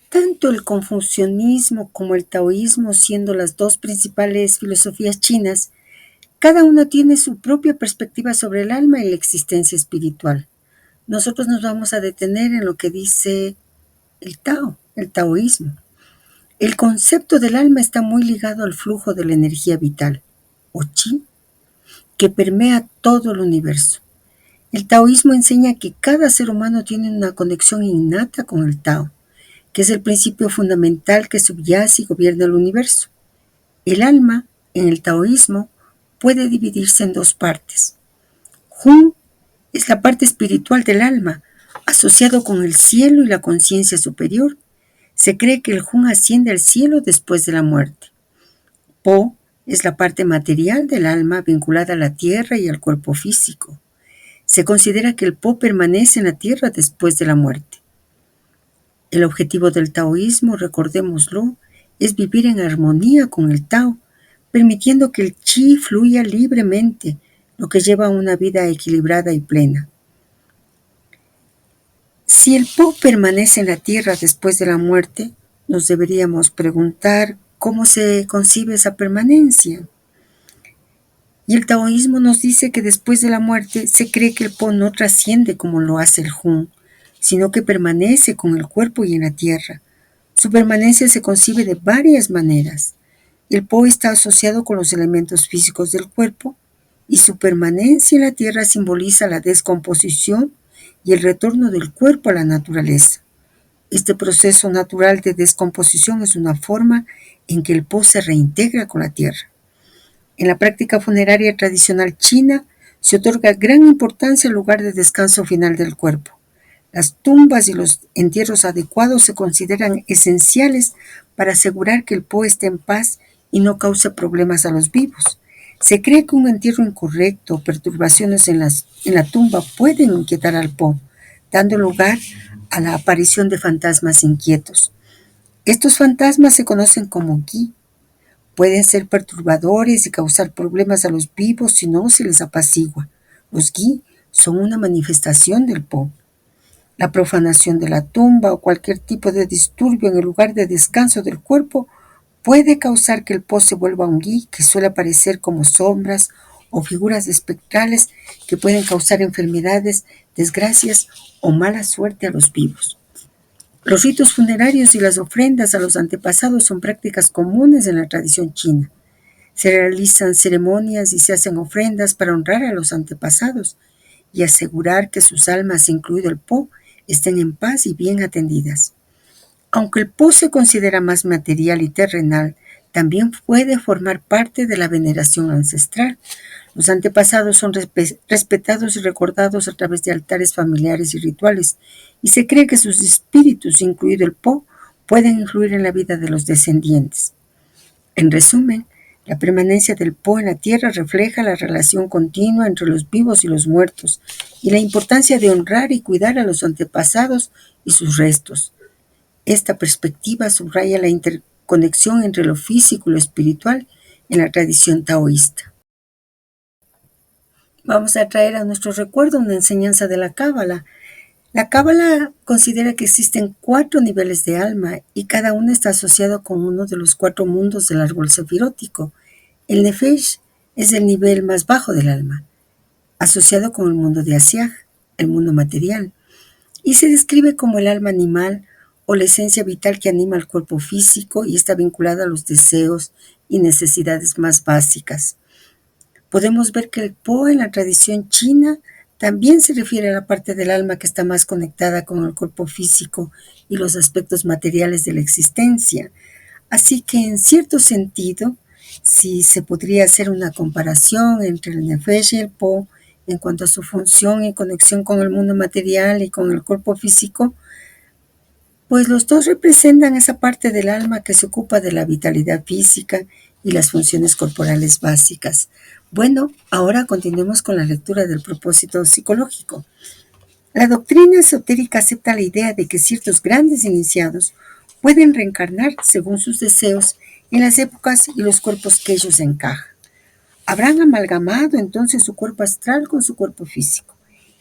Tanto el confucianismo como el taoísmo, siendo las dos principales filosofías chinas, cada uno tiene su propia perspectiva sobre el alma y la existencia espiritual. Nosotros nos vamos a detener en lo que dice el Tao, el taoísmo. El concepto del alma está muy ligado al flujo de la energía vital, o chi, que permea todo el universo. El taoísmo enseña que cada ser humano tiene una conexión innata con el Tao, que es el principio fundamental que subyace y gobierna el universo. El alma, en el taoísmo, puede dividirse en dos partes. Hun es la parte espiritual del alma, asociado con el cielo y la conciencia superior. Se cree que el Hun asciende al cielo después de la muerte. Po es la parte material del alma vinculada a la tierra y al cuerpo físico. Se considera que el Po permanece en la tierra después de la muerte. El objetivo del taoísmo, recordémoslo, es vivir en armonía con el Tao, permitiendo que el chi fluya libremente, lo que lleva a una vida equilibrada y plena. Si el Po permanece en la tierra después de la muerte, nos deberíamos preguntar cómo se concibe esa permanencia. Y el taoísmo nos dice que después de la muerte se cree que el Po no trasciende como lo hace el Hun, sino que permanece con el cuerpo y en la tierra. Su permanencia se concibe de varias maneras. El Po está asociado con los elementos físicos del cuerpo y su permanencia en la tierra simboliza la descomposición y el retorno del cuerpo a la naturaleza. Este proceso natural de descomposición es una forma en que el Po se reintegra con la tierra. En la práctica funeraria tradicional china se otorga gran importancia al lugar de descanso final del cuerpo. Las tumbas y los entierros adecuados se consideran esenciales para asegurar que el Po esté en paz y no cause problemas a los vivos. Se cree que un entierro incorrecto o perturbaciones en la tumba pueden inquietar al Po, dando lugar a la aparición de fantasmas inquietos. Estos fantasmas se conocen como Gi. Pueden ser perturbadores y causar problemas a los vivos si no se les apacigua. Los Gi son una manifestación del Po. La profanación de la tumba o cualquier tipo de disturbio en el lugar de descanso del cuerpo puede causar que el Po se vuelva un Gi, que suele aparecer como sombras o figuras espectrales que pueden causar enfermedades, desgracias o mala suerte a los vivos. Los ritos funerarios y las ofrendas a los antepasados son prácticas comunes en la tradición china. Se realizan ceremonias y se hacen ofrendas para honrar a los antepasados y asegurar que sus almas, incluido el Po, estén en paz y bien atendidas. Aunque el Po se considera más material y terrenal, también puede formar parte de la veneración ancestral. Los antepasados son respetados y recordados a través de altares familiares y rituales, y se cree que sus espíritus, incluido el Po, pueden influir en la vida de los descendientes. En resumen, la permanencia del Po en la tierra refleja la relación continua entre los vivos y los muertos, y la importancia de honrar y cuidar a los antepasados y sus restos. Esta perspectiva subraya la interconexión entre lo físico y lo espiritual en la tradición taoísta. Vamos a traer a nuestro recuerdo una enseñanza de la Cábala. La Cábala considera que existen 4 niveles de alma y cada uno está asociado con uno de los 4 mundos del árbol sefirótico. El Nefesh es el nivel más bajo del alma, asociado con el mundo de Asiaj, el mundo material, y se describe como el alma animal o la esencia vital que anima al cuerpo físico y está vinculada a los deseos y necesidades más básicas. Podemos ver que el Po en la tradición china también se refiere a la parte del alma que está más conectada con el cuerpo físico y los aspectos materiales de la existencia. Así que en cierto sentido, sí se podría hacer una comparación entre el Nefesh y el Po en cuanto a su función y conexión con el mundo material y con el cuerpo físico, pues los dos representan esa parte del alma que se ocupa de la vitalidad física y las funciones corporales básicas. Bueno, ahora continuemos con la lectura del propósito psicológico. La doctrina esotérica acepta la idea de que ciertos grandes iniciados pueden reencarnar según sus deseos en las épocas y los cuerpos que ellos encajan. Habrán amalgamado entonces su cuerpo astral con su cuerpo físico.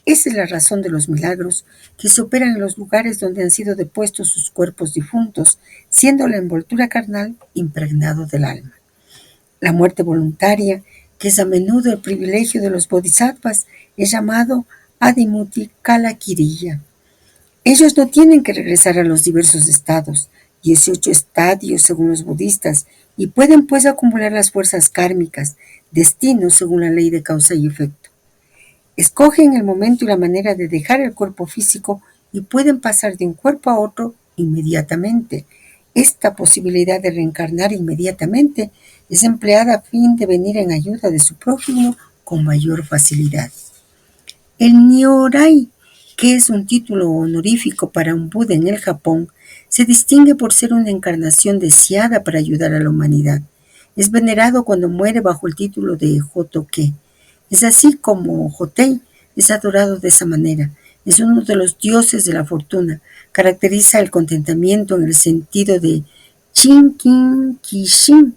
Esa es la razón de los milagros que se operan en los lugares donde han sido depuestos sus cuerpos difuntos, siendo la envoltura carnal impregnado del alma. La muerte voluntaria, que es a menudo el privilegio de los bodhisattvas, es llamado Adimuti Kalakiriya. Ellos no tienen que regresar a los diversos estados, 18 estadios según los budistas, y pueden pues acumular las fuerzas kármicas, destinos según la ley de causa y efecto. Escogen el momento y la manera de dejar el cuerpo físico y pueden pasar de un cuerpo a otro inmediatamente. Esta posibilidad de reencarnar inmediatamente es empleada a fin de venir en ayuda de su prójimo con mayor facilidad. El Nyorai, que es un título honorífico para un Buda en el Japón, se distingue por ser una encarnación deseada para ayudar a la humanidad. Es venerado cuando muere bajo el título de Hotoke. Es así como Hotei es adorado de esa manera. Es uno de los dioses de la fortuna. Caracteriza el contentamiento en el sentido de Chinkin Kishin,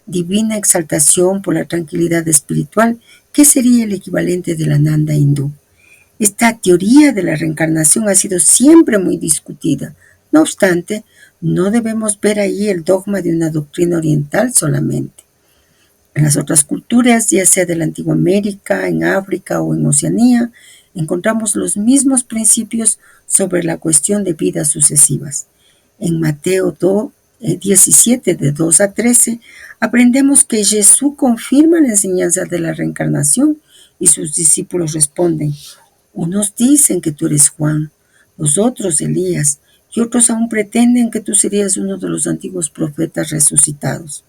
divina exaltación por la tranquilidad espiritual, que sería el equivalente de la Nanda hindú. Esta teoría de la reencarnación ha sido siempre muy discutida. No obstante, no debemos ver ahí el dogma de una doctrina oriental solamente. En las otras culturas, ya sea de la antigua América, en África o en Oceanía, encontramos los mismos principios sobre la cuestión de vidas sucesivas. En Mateo 17, de 2 a 13, aprendemos que Jesús confirma la enseñanza de la reencarnación y sus discípulos responden: unos dicen que tú eres Juan, los otros Elías, y otros aún pretenden que tú serías uno de los antiguos profetas resucitados.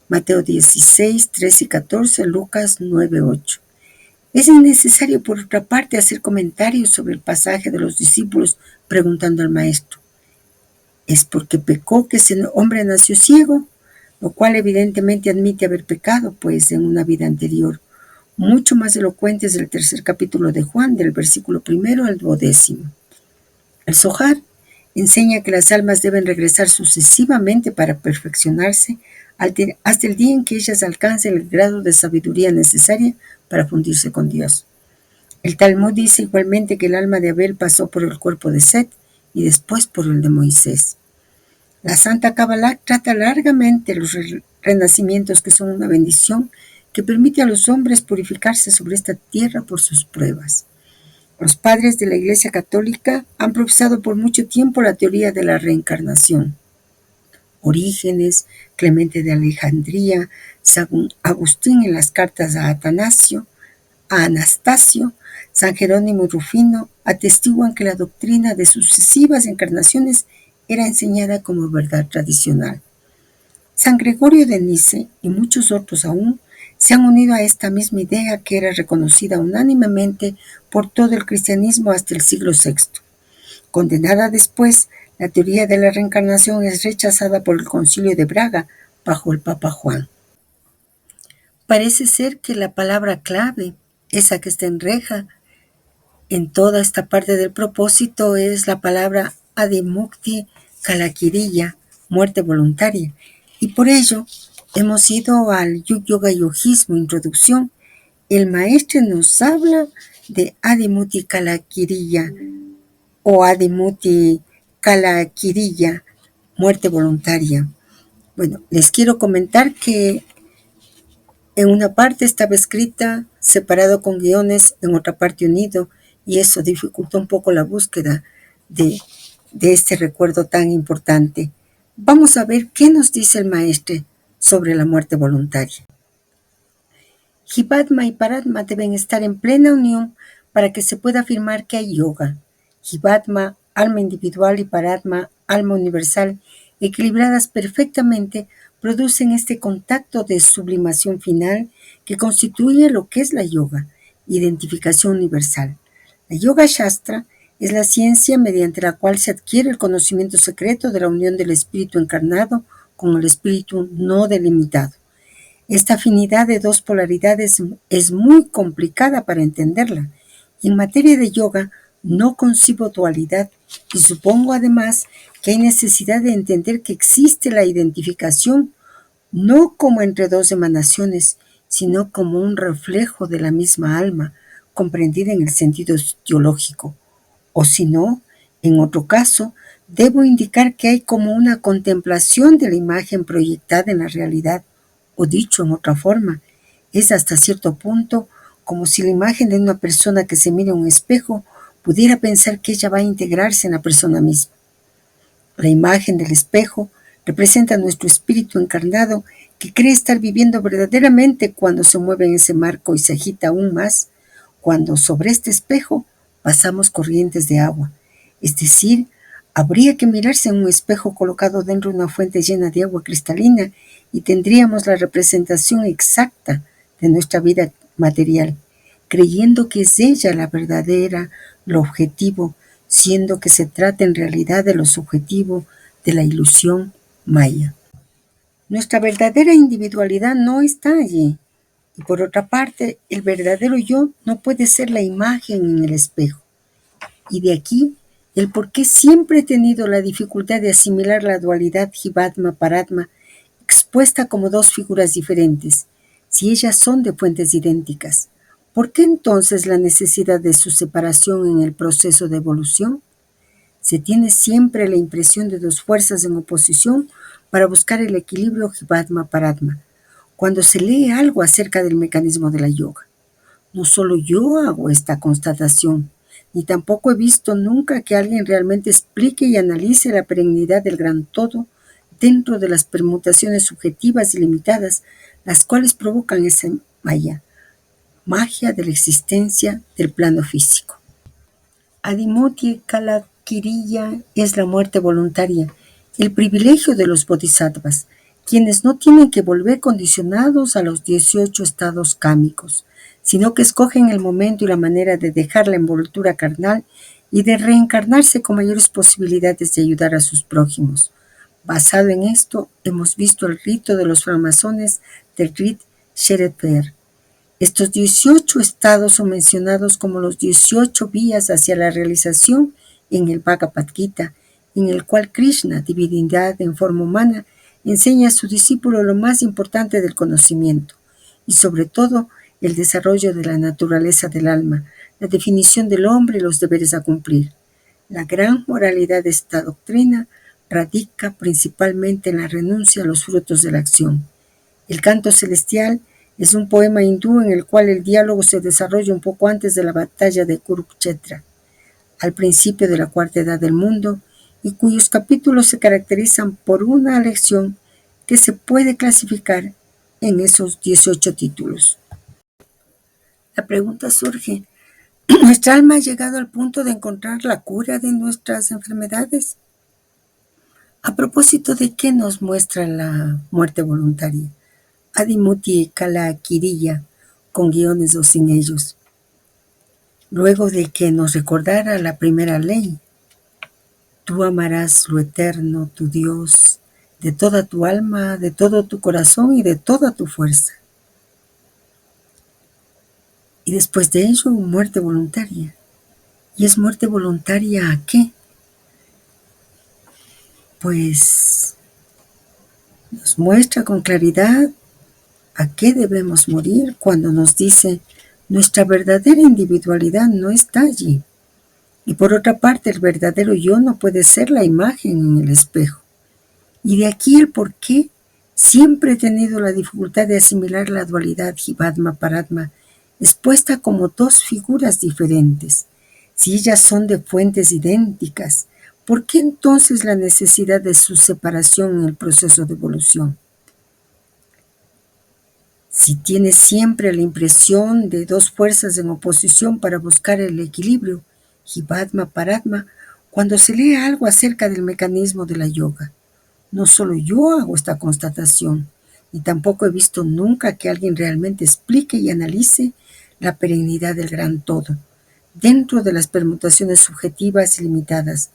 Mateo 16, 13 y 14, Lucas 9, 8. Es innecesario, por otra parte, hacer comentarios sobre el pasaje de los discípulos preguntando al maestro: ¿es porque pecó que ese hombre nació ciego? lo cual evidentemente admite haber pecado, pues en una vida anterior. Mucho más elocuente es el tercer capítulo de Juan, del versículo 1 al 12. El Zohar enseña que las almas deben regresar sucesivamente para perfeccionarse hasta el día en que ellas alcancen el grado de sabiduría necesaria para fundirse con Dios. El Talmud dice igualmente que el alma de Abel pasó por el cuerpo de Set y después por el de Moisés. La Santa Kabbalah trata largamente los renacimientos, que son una bendición que permite a los hombres purificarse sobre esta tierra por sus pruebas. Los padres de la Iglesia Católica han profesado por mucho tiempo la teoría de la reencarnación. Orígenes, Clemente de Alejandría, San Agustín en las cartas a Anastasio, San Jerónimo y Rufino atestiguan que la doctrina de sucesivas encarnaciones era enseñada como verdad tradicional. San Gregorio de Nice y muchos otros aún se han unido a esta misma idea, que era reconocida unánimemente por todo el cristianismo hasta el siglo VI. Condenada después, la teoría de la reencarnación es rechazada por el Concilio de Praga bajo el Papa Juan. Parece ser que la palabra clave, esa que está en reja en toda esta parte del propósito, es la palabra Adimukti Kalakiriya, muerte voluntaria. Y por ello hemos ido al Yoga Yogismo, introducción. El maestro nos habla de Adimuti Kalakiriya o Adimuti Kalakiriya, muerte voluntaria. Bueno, les quiero comentar que en una parte estaba escrita separado con guiones, en otra parte unido, y eso dificultó un poco la búsqueda de este recuerdo tan importante. Vamos a ver qué nos dice el maestro sobre la muerte voluntaria. Jivatma y Paratma deben estar en plena unión para que se pueda afirmar que hay yoga. Jivatma, alma individual, y Paratma, alma universal, equilibradas perfectamente, producen este contacto de sublimación final que constituye lo que es la yoga, identificación universal. La Yoga Shastra es la ciencia mediante la cual se adquiere el conocimiento secreto de la unión del espíritu encarnado con el espíritu no delimitado. Esta afinidad de dos polaridades es muy complicada para entenderla. En materia de yoga no concibo dualidad y supongo además que hay necesidad de entender que existe la identificación no como entre dos emanaciones, sino como un reflejo de la misma alma, comprendida en el sentido teológico. O si no, en otro caso, debo indicar que hay como una contemplación de la imagen proyectada en la realidad, o dicho en otra forma, es hasta cierto punto como si la imagen de una persona que se mira en un espejo pudiera pensar que ella va a integrarse en la persona misma. La imagen del espejo representa nuestro espíritu encarnado, que cree estar viviendo verdaderamente cuando se mueve en ese marco y se agita aún más cuando sobre este espejo pasamos corrientes de agua. Es decir, habría que mirarse en un espejo colocado dentro de una fuente llena de agua cristalina y tendríamos la representación exacta de nuestra vida material, creyendo que es ella la verdadera, lo objetivo, siendo que se trata en realidad de lo subjetivo, de la ilusión maya. Nuestra verdadera individualidad no está allí. Y por otra parte, el verdadero yo no puede ser la imagen en el espejo. Y de aquí el por qué siempre he tenido la dificultad de asimilar la dualidad Jivatma-Paratma, expuesta como dos figuras diferentes, si ellas son de fuentes idénticas. ¿Por qué entonces la necesidad de su separación en el proceso de evolución? Se tiene siempre la impresión de dos fuerzas en oposición para buscar el equilibrio Jivatma-Paratma, cuando se lee algo acerca del mecanismo de la yoga. No solo yo hago esta constatación, ni tampoco he visto nunca que alguien realmente explique y analice la perennidad del gran todo dentro de las permutaciones subjetivas y limitadas, las cuales provocan esa magia de la existencia del plano físico. Adimoti Kalakiriya es la muerte voluntaria, el privilegio de los bodhisattvas, quienes no tienen que volver condicionados a los 18 estados kámicos, sino que escogen el momento y la manera de dejar la envoltura carnal y de reencarnarse con mayores posibilidades de ayudar a sus prójimos. Basado en esto, hemos visto el rito de los francmasones del Rite Shredder. Estos 18 estados son mencionados como los 18 vías hacia la realización en el Bhagavad Gita, en el cual Krishna, divinidad en forma humana, enseña a su discípulo lo más importante del conocimiento y sobre todo el desarrollo de la naturaleza del alma, la definición del hombre y los deberes a cumplir. La gran moralidad de esta doctrina radica principalmente en la renuncia a los frutos de la acción. El canto celestial es un poema hindú en el cual el diálogo se desarrolla un poco antes de la batalla de Kurukshetra, al principio de la cuarta edad del mundo, y cuyos capítulos se caracterizan por una lección que se puede clasificar en esos 18 títulos. La pregunta surge, ¿nuestra alma ha llegado al punto de encontrar la cura de nuestras enfermedades? ¿A propósito de qué nos muestra la muerte voluntaria? Adimuti Kala Kiriya, con guiones o sin ellos. Luego de que nos recordara la primera ley, tú amarás lo eterno, tu Dios, de toda tu alma, de todo tu corazón y de toda tu fuerza. Y después de ello, muerte voluntaria. ¿Y es muerte voluntaria a qué? Pues nos muestra con claridad a qué debemos morir cuando nos dice nuestra verdadera individualidad no está allí. Y por otra parte, el verdadero yo no puede ser la imagen en el espejo. Y de aquí el por qué siempre he tenido la dificultad de asimilar la dualidad Jivatma-Paratma, expuesta como dos figuras diferentes. Si ellas son de fuentes idénticas, ¿por qué entonces la necesidad de su separación en el proceso de evolución? Si tienes siempre la impresión de dos fuerzas en oposición para buscar el equilibrio, Jivatma-Paratma, cuando se lee algo acerca del mecanismo de la yoga, no solo yo hago esta constatación, ni tampoco he visto nunca que alguien realmente explique y analice la perennidad del gran todo, dentro de las permutaciones subjetivas y limitadas,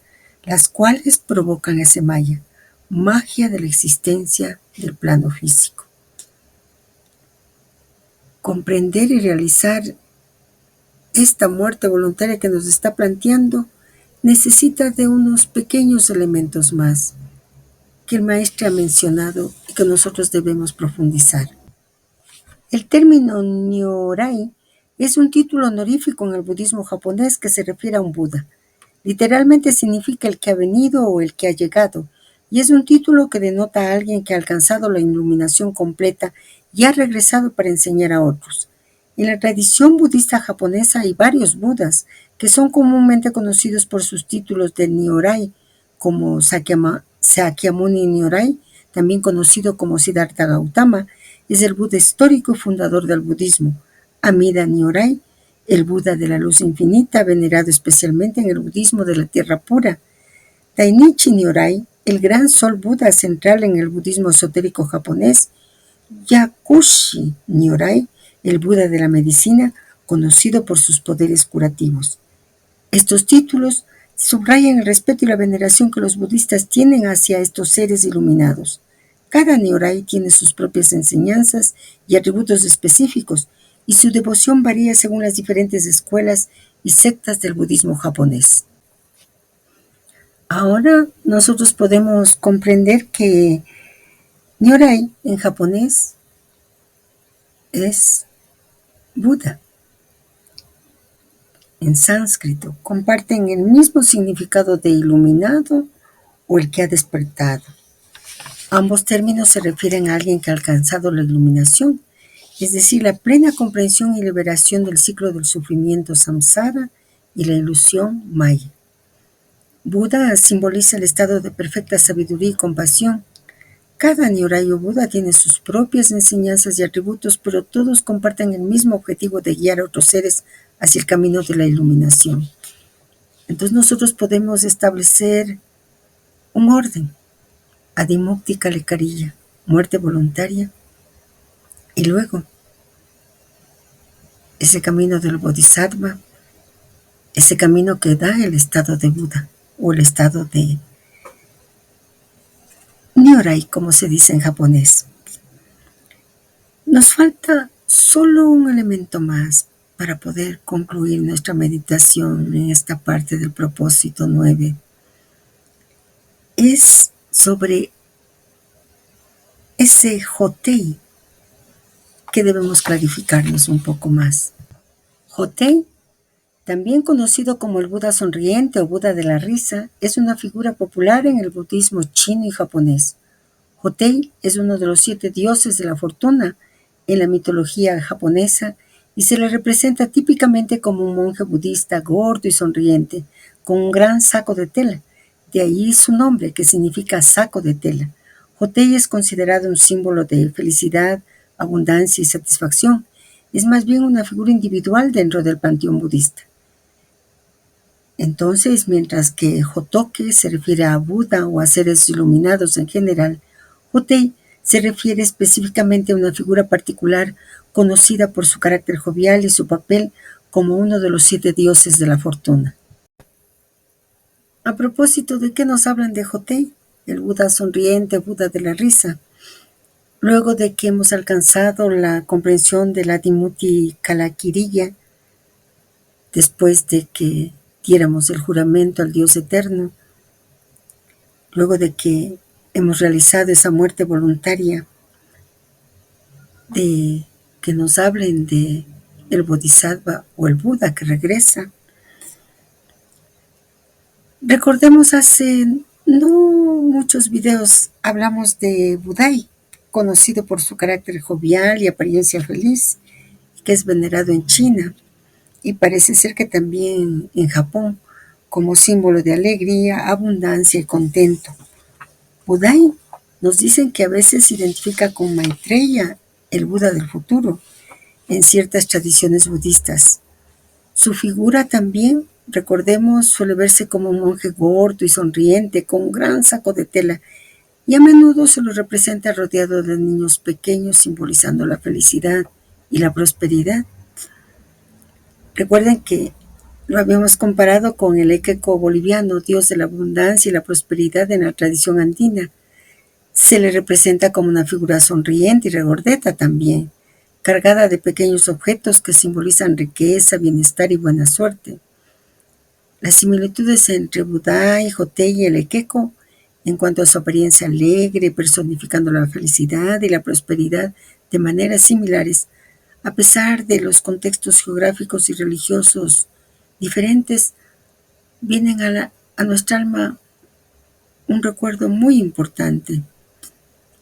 las cuales provocan ese maya, magia de la existencia del plano físico. Comprender y realizar esta muerte voluntaria que nos está planteando necesita de unos pequeños elementos más que el maestro ha mencionado y que nosotros debemos profundizar. El término Nyorai es un título honorífico en el budismo japonés que se refiere a un Buda. Literalmente significa el que ha venido o el que ha llegado, y es un título que denota a alguien que ha alcanzado la iluminación completa y ha regresado para enseñar a otros. En la tradición budista japonesa hay varios Budas que son comúnmente conocidos por sus títulos de Nyorai, como Sakyamuni Nyorai, también conocido como Siddhartha Gautama, es el Buda histórico y fundador del budismo. Amida Nyorai, el Buda de la luz infinita, venerado especialmente en el budismo de la tierra pura. Dainichi Nyorai, el gran sol Buda central en el budismo esotérico japonés. Yakushi Nyorai, el Buda de la medicina, conocido por sus poderes curativos. Estos títulos subrayan el respeto y la veneración que los budistas tienen hacia estos seres iluminados. Cada Nyorai tiene sus propias enseñanzas y atributos específicos, y su devoción varía según las diferentes escuelas y sectas del budismo japonés. Ahora nosotros podemos comprender que Nyorai en japonés es Buda. En sánscrito comparten el mismo significado de iluminado o el que ha despertado. Ambos términos se refieren a alguien que ha alcanzado la iluminación, es decir, la plena comprensión y liberación del ciclo del sufrimiento samsara y la ilusión maya. Buda simboliza el estado de perfecta sabiduría y compasión. Cada Nyorai o Buda tiene sus propias enseñanzas y atributos, pero todos comparten el mismo objetivo de guiar a otros seres hacia el camino de la iluminación. Entonces nosotros podemos establecer un orden. Adimukti Kalekariya, muerte voluntaria, y luego ese camino del Bodhisattva, ese camino que da el estado de Buda o el estado de Nyorai, como se dice en japonés. Nos falta solo un elemento más para poder concluir nuestra meditación en esta parte del propósito 9. Es sobre ese Hotei que debemos clarificarnos un poco más. Hotei, también conocido como el Buda sonriente o Buda de la risa, es una figura popular en el budismo chino y japonés. Hotei es uno de los 7 dioses de la fortuna en la mitología japonesa y se le representa típicamente como un monje budista gordo y sonriente, con un gran saco de tela. De ahí su nombre, que significa saco de tela. Hotei es considerado un símbolo de felicidad, abundancia y satisfacción. Es más bien una figura individual dentro del panteón budista. Entonces, mientras que Hotoke se refiere a Buda o a seres iluminados en general, Hotei se refiere específicamente a una figura particular conocida por su carácter jovial y su papel como uno de los 7 dioses de la fortuna. A propósito, ¿de qué nos hablan de Hotei? El Buda sonriente, Buda de la risa. Luego de que hemos alcanzado la comprensión de la Dimuti Kalakiriya, después de que diéramos el juramento al Dios eterno, luego de que hemos realizado esa muerte voluntaria, de que nos hablen de el Bodhisattva o el Buda que regresa. Recordemos hace no muchos videos hablamos de Budai, conocido por su carácter jovial y apariencia feliz, que es venerado en China y parece ser que también en Japón como símbolo de alegría, abundancia y contento. Budai nos dicen que a veces se identifica con Maitreya, el Buda del futuro, en ciertas tradiciones budistas. Su figura también, recordemos, suele verse como un monje gordo y sonriente con un gran saco de tela y a menudo se lo representa rodeado de niños pequeños simbolizando la felicidad y la prosperidad. Recuerden que lo habíamos comparado con el Ekeko boliviano, dios de la abundancia y la prosperidad en la tradición andina. Se le representa como una figura sonriente y regordeta también, cargada de pequeños objetos que simbolizan riqueza, bienestar y buena suerte. Las similitudes entre Budai, Hotei y el Ekeko, en cuanto a su apariencia alegre, personificando la felicidad y la prosperidad de maneras similares, a pesar de los contextos geográficos y religiosos diferentes, vienen a nuestra alma un recuerdo muy importante.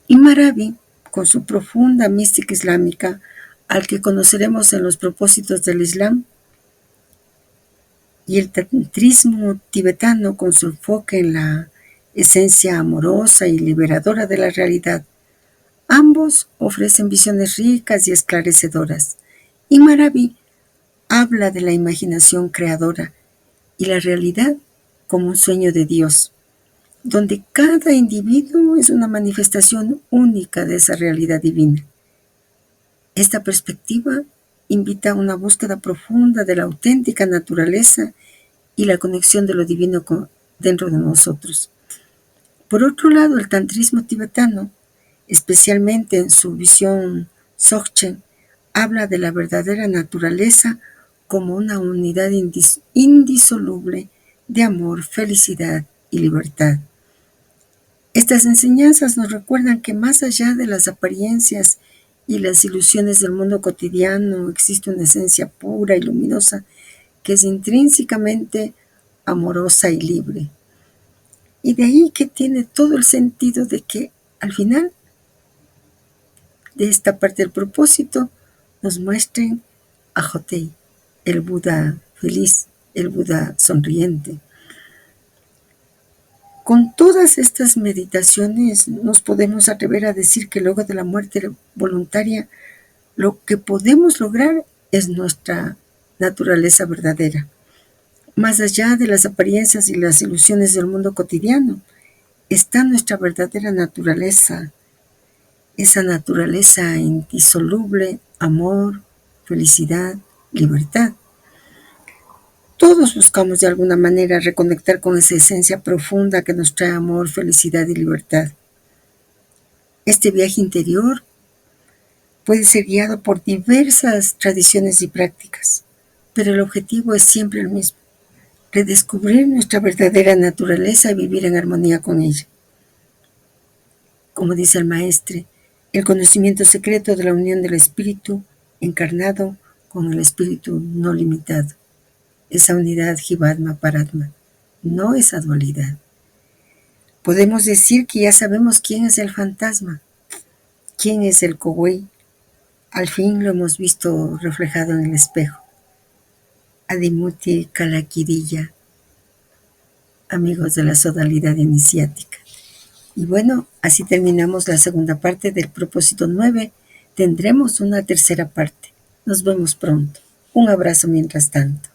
Y Maravi, con su profunda mística islámica, al que conoceremos en los propósitos del Islam, y el tantrismo tibetano con su enfoque en la esencia amorosa y liberadora de la realidad. Ambos ofrecen visiones ricas y esclarecedoras, y Maravi habla de la imaginación creadora y la realidad como un sueño de Dios, donde cada individuo es una manifestación única de esa realidad divina. Esta perspectiva invita a una búsqueda profunda de la auténtica naturaleza y la conexión de lo divino dentro de nosotros. Por otro lado, el tantrismo tibetano, especialmente en su visión Dzogchen, habla de la verdadera naturaleza como una unidad indisoluble de amor, felicidad y libertad. Estas enseñanzas nos recuerdan que más allá de las apariencias y las ilusiones del mundo cotidiano existe una esencia pura y luminosa que es intrínsecamente amorosa y libre. Y de ahí que tiene todo el sentido de que al final de esta parte del propósito nos muestren a Hotei, el Buda feliz, el Buda sonriente. Con todas estas meditaciones nos podemos atrever a decir que luego de la muerte voluntaria, lo que podemos lograr es nuestra naturaleza verdadera. Más allá de las apariencias y las ilusiones del mundo cotidiano, está nuestra verdadera naturaleza, esa naturaleza indisoluble, amor, felicidad, libertad. Todos buscamos de alguna manera reconectar con esa esencia profunda que nos trae amor, felicidad y libertad. Este viaje interior puede ser guiado por diversas tradiciones y prácticas, pero el objetivo es siempre el mismo: redescubrir nuestra verdadera naturaleza y vivir en armonía con ella. Como dice el maestre, el conocimiento secreto de la unión del espíritu encarnado con el espíritu no limitado. Esa unidad Jivatma Paratma, no esa dualidad. Podemos decir que ya sabemos quién es el fantasma, quién es el Kowei. Al fin lo hemos visto reflejado en el espejo. Adimuti Kalakirilla, amigos de la sodalidad iniciática. Y bueno, así terminamos la segunda parte del propósito 9. Tendremos una tercera parte. Nos vemos pronto. Un abrazo mientras tanto.